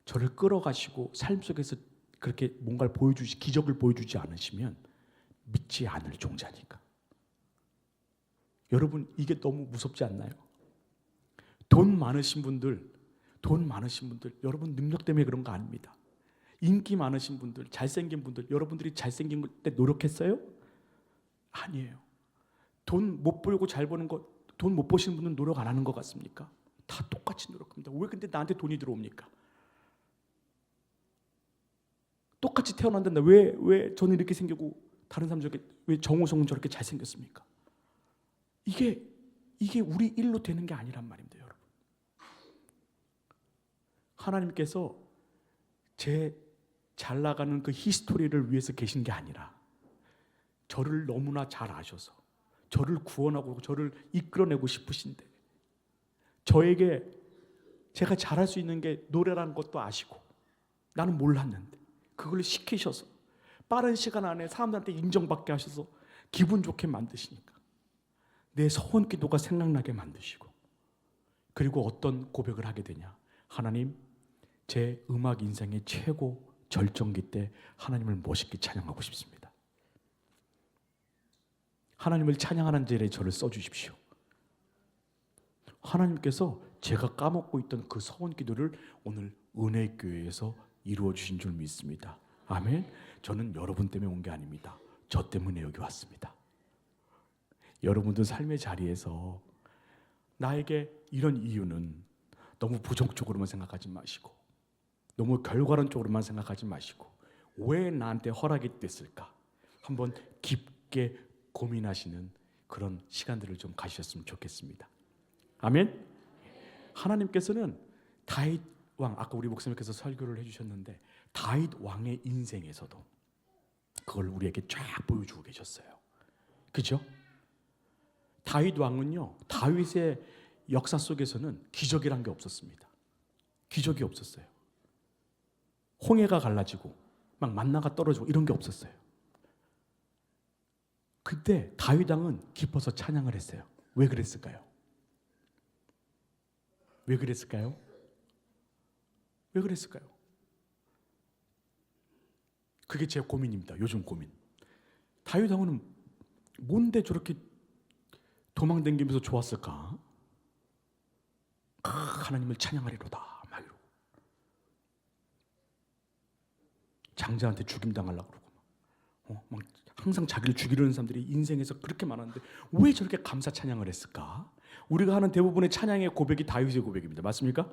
저를 끌어가시고 삶 속에서 그렇게 뭔가를 기적을 보여주지 않으시면 믿지 않을 종자니까. 여러분, 이게 너무 무섭지 않나요? 돈 많으신 분들, 여러분 능력 때문에 그런 거 아닙니다. 인기 많으신 분들, 잘생긴 분들, 여러분들이 잘생긴 때 노력했어요? 아니에요. 돈 못 벌고 잘 버는 거, 돈 못 버시는 분은 노력 안 하는 것 같습니까? 다 똑같이 노력합니다. 왜 근데 나한테 돈이 들어옵니까? 똑같이 태어났는데 왜 저는 이렇게 생기고 다른 사람 저렇게, 왜 정우성은 저렇게 잘생겼습니까? 이게 우리 일로 되는 게 아니란 말입니다, 여러분. 하나님께서 제 잘 나가는 그 히스토리를 위해서 계신 게 아니라 저를 너무나 잘 아셔서 저를 구원하고 저를 이끌어내고 싶으신데, 저에게 제가 잘할 수 있는 게 노래라는 것도 아시고 나는 몰랐는데 그걸 시키셔서 빠른 시간 안에 사람들한테 인정받게 하셔서 기분 좋게 만드시니까 내 서원 기도가 생각나게 만드시고, 그리고 어떤 고백을 하게 되냐, 하나님, 제 음악 인생의 최고 절정기 때 하나님을 멋있게 찬양하고 싶습니다. 하나님을 찬양하는 자리에 저를 써주십시오. 하나님께서 제가 까먹고 있던 그 서원 기도를 오늘 은혜교회에서 이루어 주신 줄 믿습니다. 아멘. 저는 여러분 때문에 온 게 아닙니다. 저 때문에 여기 왔습니다. 여러분들 삶의 자리에서 나에게 이런 이유는 너무 부정적으로만 생각하지 마시고, 너무 결과론적으로만 생각하지 마시고, 왜 나한테 허락이 됐을까 한번 깊게 고민하시는 그런 시간들을 좀 가지셨으면 좋겠습니다. 아멘. 하나님께서는 다윗 왕, 아까 우리 목사님께서 설교를 해주셨는데 다윗 왕의 인생에서도 그걸 우리에게 쫙 보여주고 계셨어요. 그죠? 다윗 왕은요, 다윗의 역사 속에서는 기적이란 게 없었습니다. 기적이 없었어요. 홍해가 갈라지고 막 만나가 떨어지고 이런 게 없었어요. 그때 다윗 왕은 기뻐서 찬양을 했어요. 왜 그랬을까요? 왜 그랬을까요? 왜 그랬을까요? 그게 제 고민입니다. 요즘 고민. 다윗 왕은 뭔데 저렇게 도망다니면서 좋았을까? 하나님을 찬양하리로다 막 이러고 장자한테 죽임 당하려고 그러고 막 항상 자기를 죽이려는 사람들이 인생에서 그렇게 많았는데 왜 저렇게 감사 찬양을 했을까? 우리가 하는 대부분의 찬양의 고백이 다윗의 고백입니다. 맞습니까?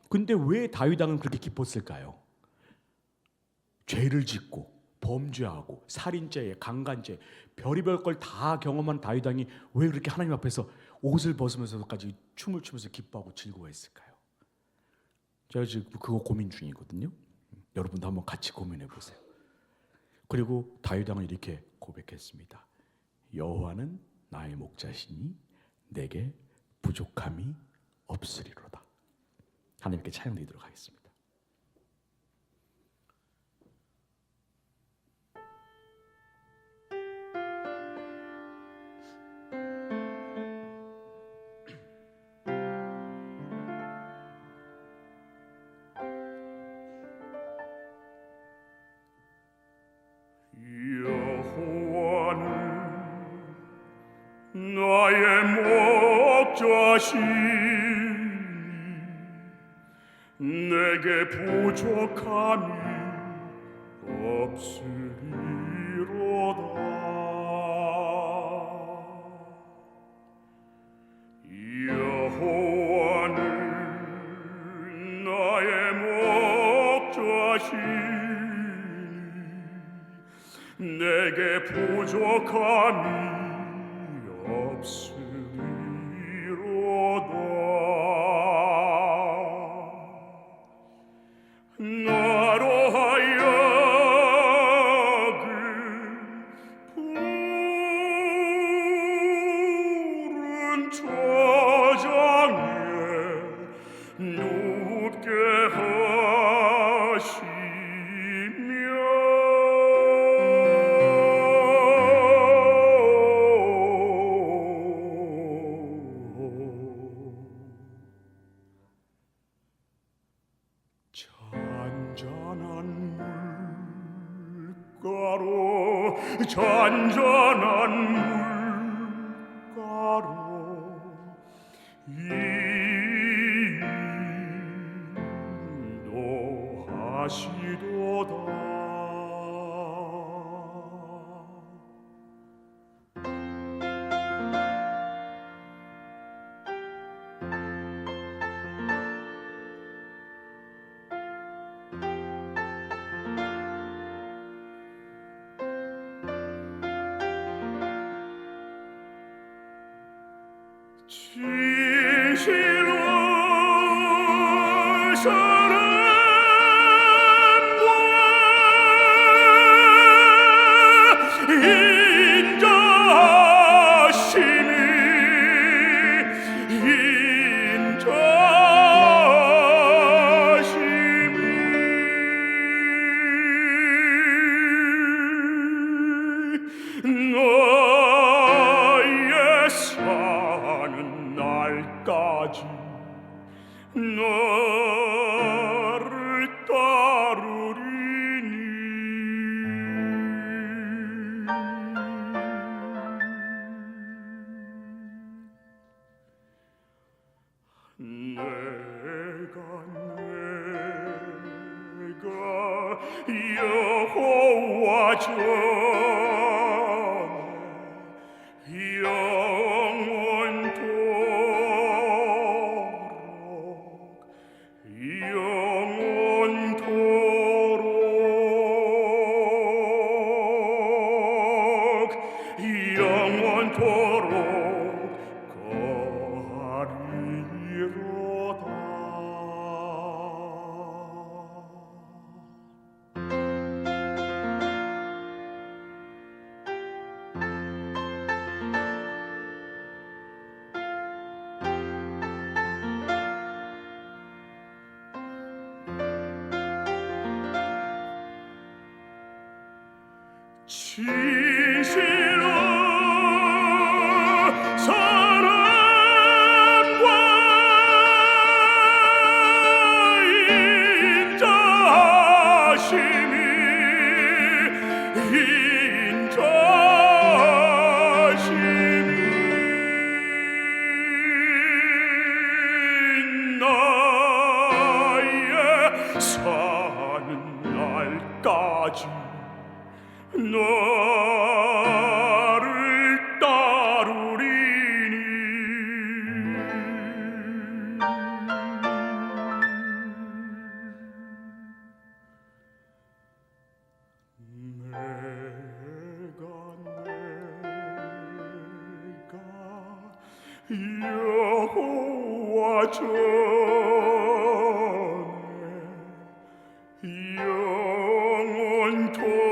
근데 왜 다윗 왕은 그렇게 기뻤을까요? 죄를 짓고 범죄하고 살인죄, 강간죄, 별의별 걸 다 경험한 다윗 왕이 왜 그렇게 하나님 앞에서 옷을 벗으면서까지 춤을 추면서 기뻐하고 즐거워했을까요? 제가 지금 그거 고민 중이거든요. 여러분도 한번 같이 고민해 보세요. 그리고 다윗 왕은 이렇게 고백했습니다. 여호와는 나의 목자시니 내게 부족함이 없으리로다. 하나님께 찬양드리도록 하겠습니다. 나의 목자시니 내게 부족함이 없으리로다. 여호와는 나의 목자시니 내게 부족함이 없으리로다. 나로 하여금 푸른 초장에 눕게 잔잔한 물가로 인도하시도다. 진실로 사랑과 인자심이 너의 사는 날까지 너를 따르리니 내가 여호와 영원토록 거하리로다. 진실로 사랑과 인자하심이 나의 사는 날까지 나를 따르리니 내가 여호와 전에 영원토록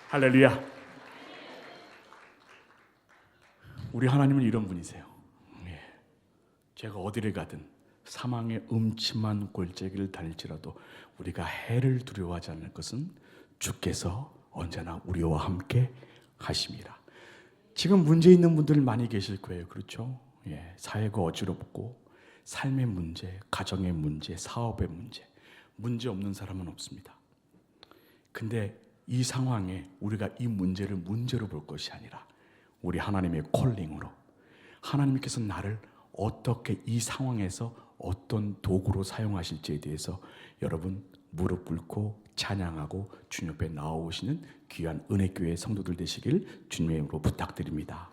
할렐루야. 우리 하나님은 이런 분이세요. 제가 어디를 가든 사망의 음침한 골짜기를 다닐지라도 우리가 해를 두려워하지 않을 것은 주께서 언제나 우리와 함께 하심이라. 지금 문제 있는 분들 많이 계실 거예요. 그렇죠? 사회가 어지럽고 삶의 문제, 가정의 문제, 사업의 문제 없는 사람은 없습니다. 근데 이 상황에 우리가 이 문제를 문제로 볼 것이 아니라 우리 하나님의 콜링으로 하나님께서 나를 어떻게 이 상황에서 어떤 도구로 사용하실지에 대해서 여러분 무릎 꿇고 찬양하고 주님 앞에 나오시는 귀한 은혜교회 성도들 되시길 주님의 이름으로 부탁드립니다.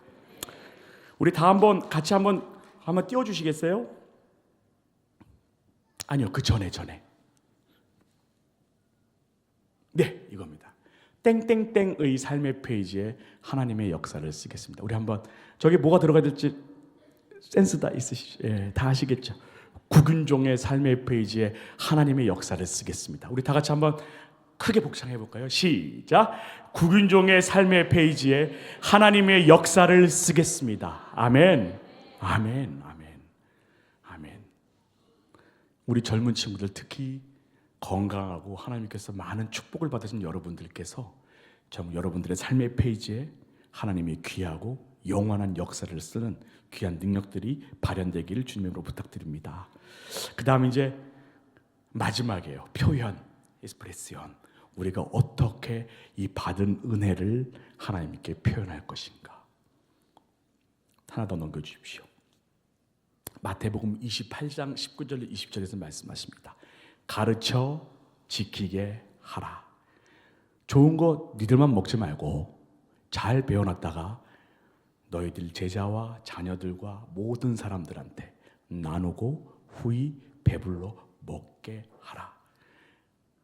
우리 다 같이 한번 띄워주시겠어요? 아니요, 그 전에 네, 이겁니다. 땡땡땡의 삶의 페이지에 하나님의 역사를 쓰겠습니다. 우리 한번 저기 뭐가 들어가야 될지 센스 다 있으시죠? 다 아시겠죠? 구균종의 삶의 페이지에 하나님의 역사를 쓰겠습니다. 우리 다 같이 한번 크게 복창해 볼까요? 시작. 구균종의 삶의 페이지에 하나님의 역사를 쓰겠습니다. 아멘. 아멘. 아멘. 아멘. 우리 젊은 친구들 특히 건강하고 하나님께서 많은 축복을 받으신 여러분들께서 정 여러분들의 삶의 페이지에 하나님의 귀하고 영원한 역사를 쓰는 귀한 능력들이 발현되기를 주님으로 부탁드립니다. 그 다음 이제 마지막이에요. 표현, 에스프레시온. 우리가 어떻게 이 받은 은혜를 하나님께 표현할 것인가. 하나 더 넘겨주십시오. 마태복음 28장 19절 20절에서 말씀하십니다. 가르쳐 지키게 하라. 좋은 거 니들만 먹지 말고 잘 배워놨다가 너희들 제자와 자녀들과 모든 사람들한테 나누고 후히 배불러 먹게 하라.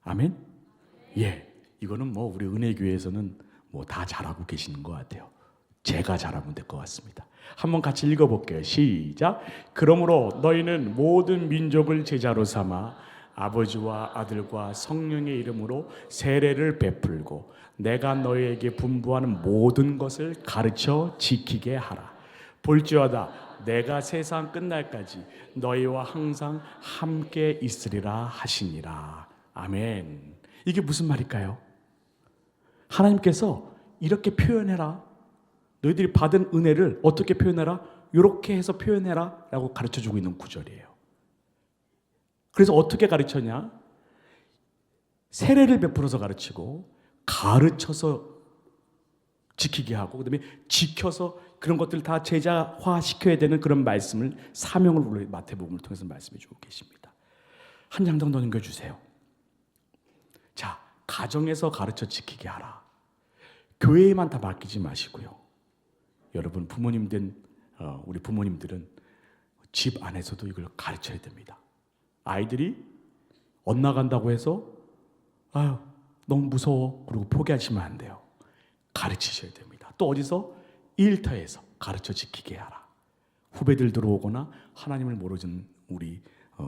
아멘? 이거는 우리 은혜교회에서는 다 잘하고 계시는 것 같아요. 제가 잘하면 될 것 같습니다. 한번 같이 읽어볼게요. 시작. 그러므로 너희는 모든 민족을 제자로 삼아 아버지와 아들과 성령의 이름으로 세례를 베풀고 내가 너희에게 분부하는 모든 것을 가르쳐 지키게 하라. 볼지어다 내가 세상 끝날까지 너희와 항상 함께 있으리라 하시니라. 아멘. 이게 무슨 말일까요? 하나님께서 이렇게 표현해라. 너희들이 받은 은혜를 어떻게 표현해라? 이렇게 해서 표현해라 라고 가르쳐주고 있는 구절이에요. 그래서 어떻게 가르쳤냐? 세례를 베풀어서 가르치고 가르쳐서 지키게 하고 그다음에 지켜서 그런 것들을 다 제자화 시켜야 되는 그런 말씀을 사명을 마태복음을 통해서 말씀해 주고 계십니다. 한 장 정도 넘겨주세요. 자, 가정에서 가르쳐 지키게 하라. 교회에만 다 맡기지 마시고요. 여러분 부모님 된 우리 부모님들은 집 안에서도 이걸 가르쳐야 됩니다. 아이들이 엇나간다고 해서 아유 너무 무서워 그리고 포기하시면 안 돼요. 가르치셔야 됩니다. 또 어디서 일터에서 가르쳐 지키게 하라. 후배들 들어오거나 하나님을 모르는 우리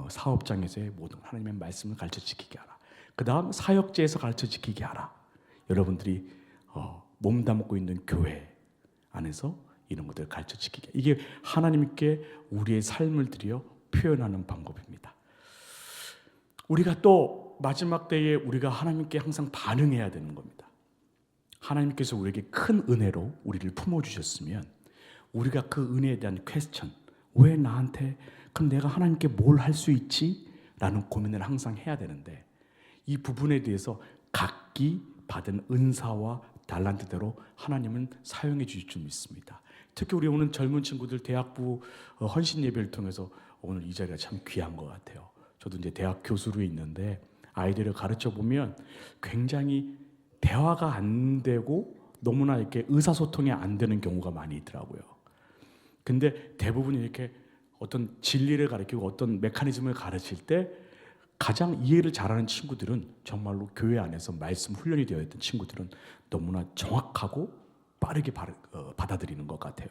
사업장에서의 모든 하나님의 말씀을 가르쳐 지키게 하라. 그 다음 사역지에서 가르쳐 지키게 하라. 여러분들이 몸담고 있는 교회 안에서 이런 것들을 가르쳐 지키게. 이게 하나님께 우리의 삶을 들여 표현하는 방법입니다. 우리가 또 마지막 때에 우리가 하나님께 항상 반응해야 되는 겁니다. 하나님께서 우리에게 큰 은혜로 우리를 품어주셨으면 우리가 그 은혜에 대한 퀘스천, 왜 나한테, 그럼 내가 하나님께 뭘 할 수 있지? 라는 고민을 항상 해야 되는데 이 부분에 대해서 각기 받은 은사와 달란트대로 하나님은 사용해 주실 줄 믿습니다. 특히 우리 오늘 젊은 친구들 대학부 헌신 예배를 통해서 오늘 이 자리가 참 귀한 것 같아요. 저도 이제 대학 교수로 있는데 아이들을 가르쳐 보면 굉장히 대화가 안 되고 너무나 이렇게 의사소통이 안 되는 경우가 많이 있더라고요. 근데 대부분 이렇게 어떤 진리를 가르치고 어떤 메커니즘을 가르칠 때 가장 이해를 잘하는 친구들은 정말로 교회 안에서 말씀 훈련이 되어 있던 친구들은 너무나 정확하고 빠르게 받아들이는 것 같아요.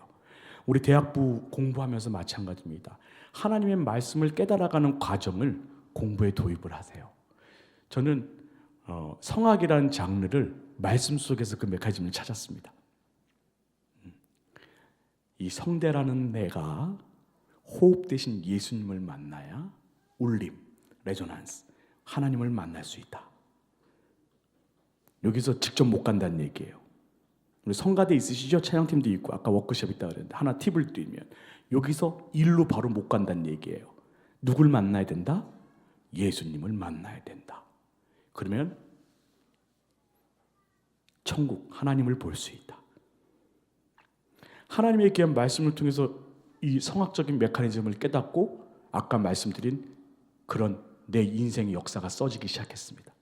우리 대학부 공부하면서 마찬가지입니다. 하나님의 말씀을 깨달아가는 과정을 공부에 도입을 하세요. 저는 성악이라는 장르를 말씀 속에서 그 메커니즘을 찾았습니다. 이 성대라는 내가 호흡 대신 예수님을 만나야 울림, 레조넌스, 하나님을 만날 수 있다. 여기서 직접 못 간다는 얘기예요. 우리 성가대 있으시죠? 찬양팀도 있고 아까 워크숍 있다고 그랬는데 하나 팁을 드리면 여기서 일로 바로 못 간다는 얘기예요. 누굴 만나야 된다? 예수님을 만나야 된다. 그러면 천국, 하나님을 볼 수 있다. 하나님의 귀한 말씀을 통해서 이 성학적인 메커니즘을 깨닫고 아까 말씀드린 그런 내 인생의 역사가 써지기 시작했습니다.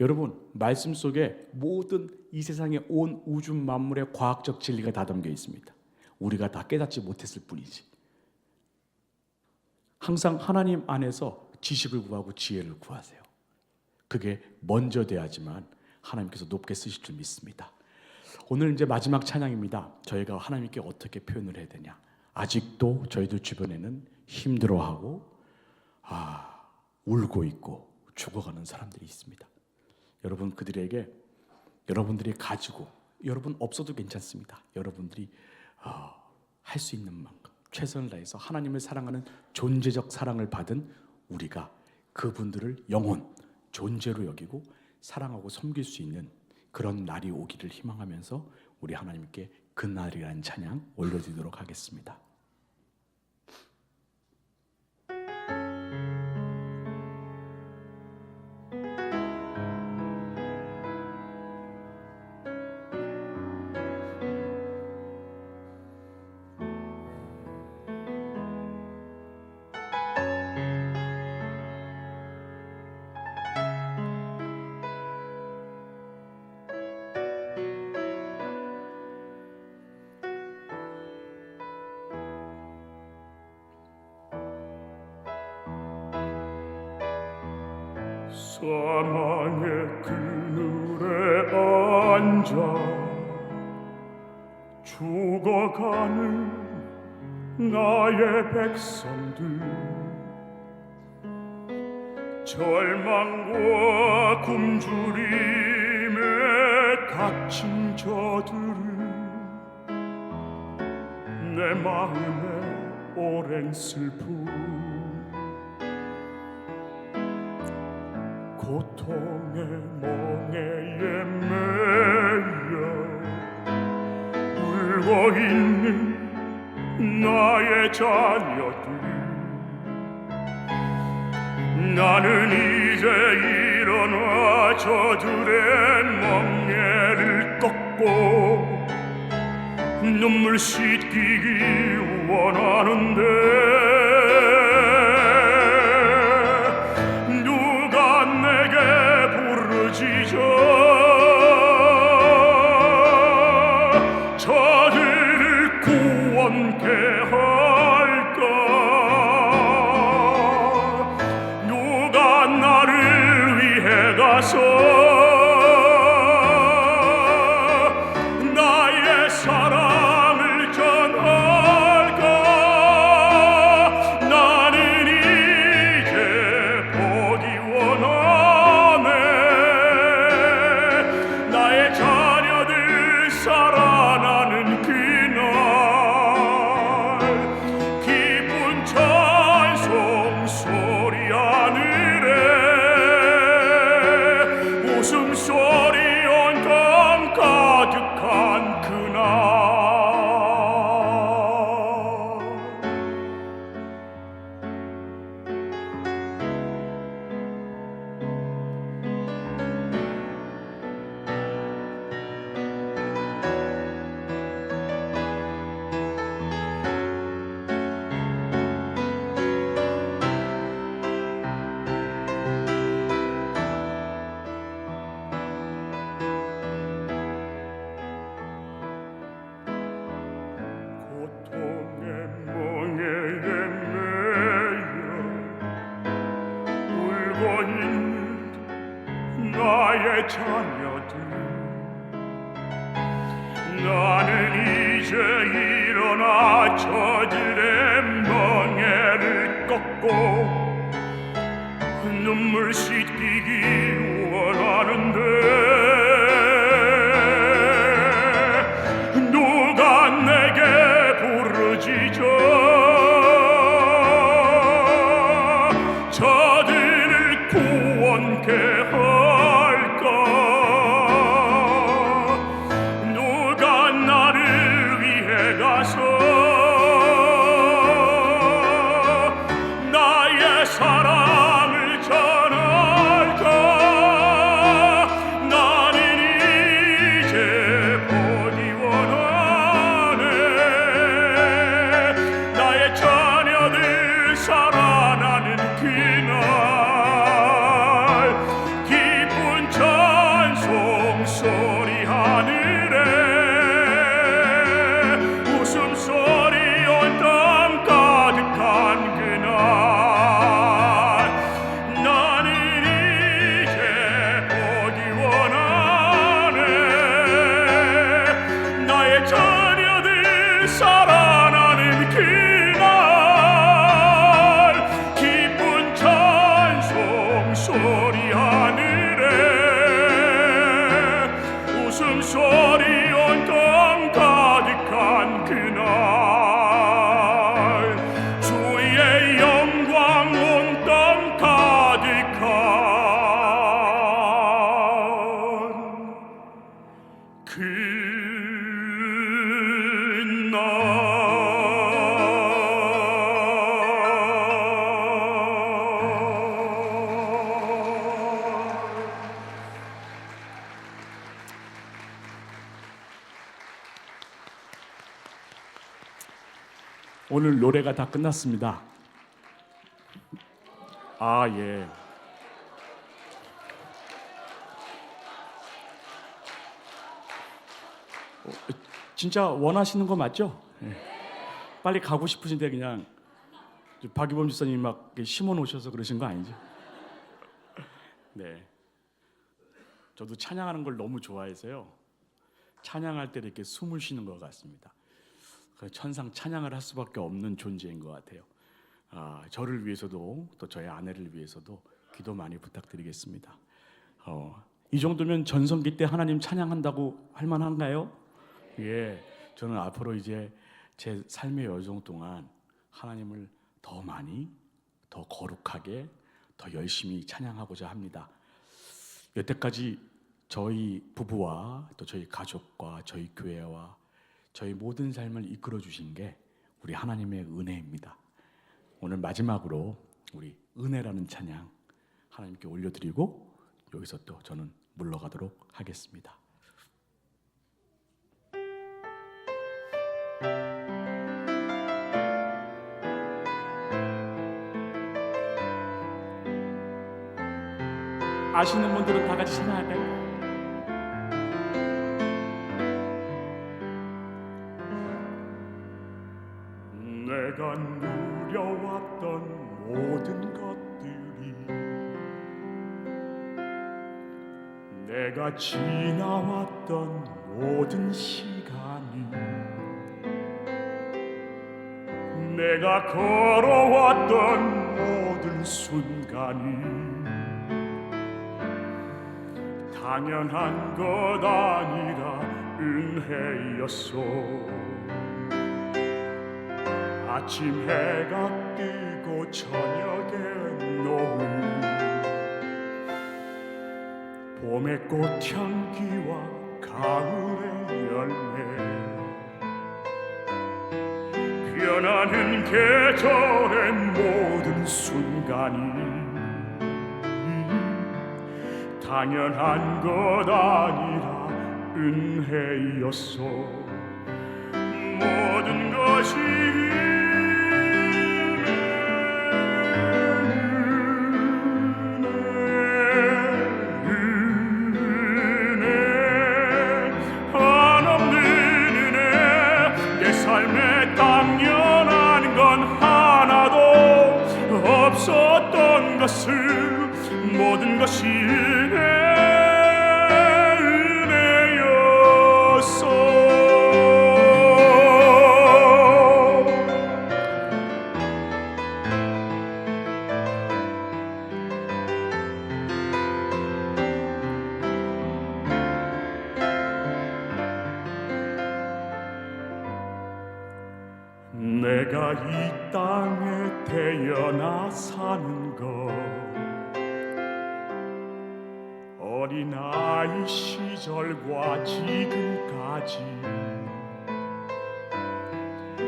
여러분, 말씀 속에 모든 이 세상의 온 우주 만물의 과학적 진리가 다 담겨 있습니다. 우리가 다 깨닫지 못했을 뿐이지. 항상 하나님 안에서 지식을 구하고 지혜를 구하세요. 그게 먼저 돼야지만 하나님께서 높게 쓰실 줄 믿습니다. 오늘 이제 마지막 찬양입니다. 저희가 하나님께 어떻게 표현을 해야 되냐. 아직도 저희들 주변에는 힘들어하고 울고 있고 죽어가는 사람들이 있습니다. 여러분 그들에게 여러분들이 가지고 여러분 없어도 괜찮습니다. 여러분들이 할 수 있는 만큼 최선을 다해서 하나님을 사랑하는 존재적 사랑을 받은 우리가 그분들을 영혼, 존재로 여기고 사랑하고 섬길 수 있는 그런 날이 오기를 희망하면서 우리 하나님께 그날이라는 찬양 올려드리도록 하겠습니다. 사망의 그늘에 앉아 죽어가는 나의 백성들, 절망과 굶주림에 갇힌 저들을 내 마음에 오랜 슬픔, 고통의 멍에에 매여 울고 있는 나의 자녀들, 나는 이제 일어나 저들의 멍에를 꺾고 눈물 씻기기 원하는데 부르짖어 저 온통 가득한 그날 고통의 멍에에 매여 울고 있는 나의 자녀들 나는 이제 일어나 저들의 멍에를 꺾고 눈물 씻기기 원하는데 누가 내게 부르짖어 저들을 구원케 할까 누가 나를 위해 가서 나의 사랑을 전할까 나는 이제 보기 원하네 나의 자녀들 살아나는 그날 기쁜 찬송 소리 하늘에 웃음소리 온통 가득한 그날 나는 이제 보기 원하네 나의 자녀들 살아나는 그날 기쁜 찬송 소리 하늘에 웃음소리 온통 가득한 그날 주의 영광 온통 가득한 그날 오늘 노래가 다 끝났습니다. 아, 예. 진짜 원하시는 거 맞죠? 예. 빨리 가고 싶으신데 그냥 박유범 집사님 막 심어 놓으셔서 그러신 거 아니죠? 네. 저도 찬양하는 걸 너무 좋아해서요. 찬양할 때 이렇게 숨을 쉬는 것 같습니다. 천상 찬양을 할 수밖에 없는 존재인 것 같아요. 저를 위해서도 또 저의 아내를 위해서도 기도 많이 부탁드리겠습니다. 이 정도면 전성기 때 하나님 찬양한다고 할 만한가요? 예, 저는 앞으로 이제 제 삶의 여정 동안 하나님을 더 많이, 더 거룩하게, 더 열심히 찬양하고자 합니다. 여태까지 저희 부부와 또 저희 가족과 저희 교회와 저희 모든 삶을 이끌어 주신 게 우리 하나님의 은혜입니다. 오늘 마지막으로 우리 은혜라는 찬양 하나님께 올려드리고 여기서 또 저는 물러가도록 하겠습니다. 아시는 분들은 다 같이 찬양할까요? 내가 누려왔던 모든 것들이 내가 지나왔던 모든 시간이 내가 걸어왔던 모든 순간이 당연한 것 아니라 은혜였소. 아침 해가 뜨고 저녁에 노을 봄의 꽃향기와 가을의 열매 변하는 계절의 모든 순간이 당연한 것 아니라 은혜였소. 모든 것이 은혜 한없는 은혜. 내 삶에 당연한 건 하나도 없었던 것을 모든 것이 은혜였어. 내가 이 땅에 태어나 사는 것 어린아이 시절과 지금까지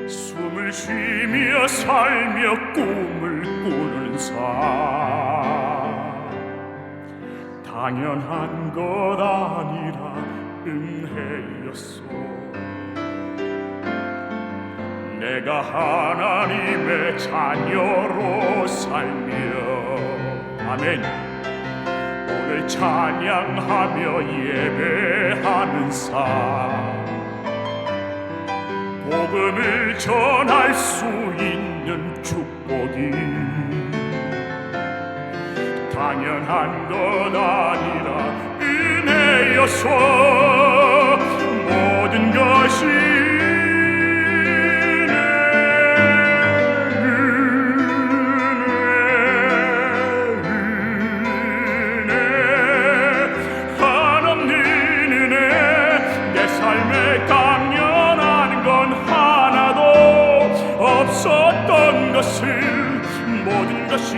숨을 쉬며 살며 꿈을 꾸는 삶 당연한 것 아니라 은혜였소. 내가 하나님의 자녀로 살며 아멘 오늘 찬양하며 예배하는 삶 복음을 전할 수 있는 축복이 당연한 것 아니라 은혜였소. 모든 것이 당연한 건 하나도 없었던 것을 모든 것이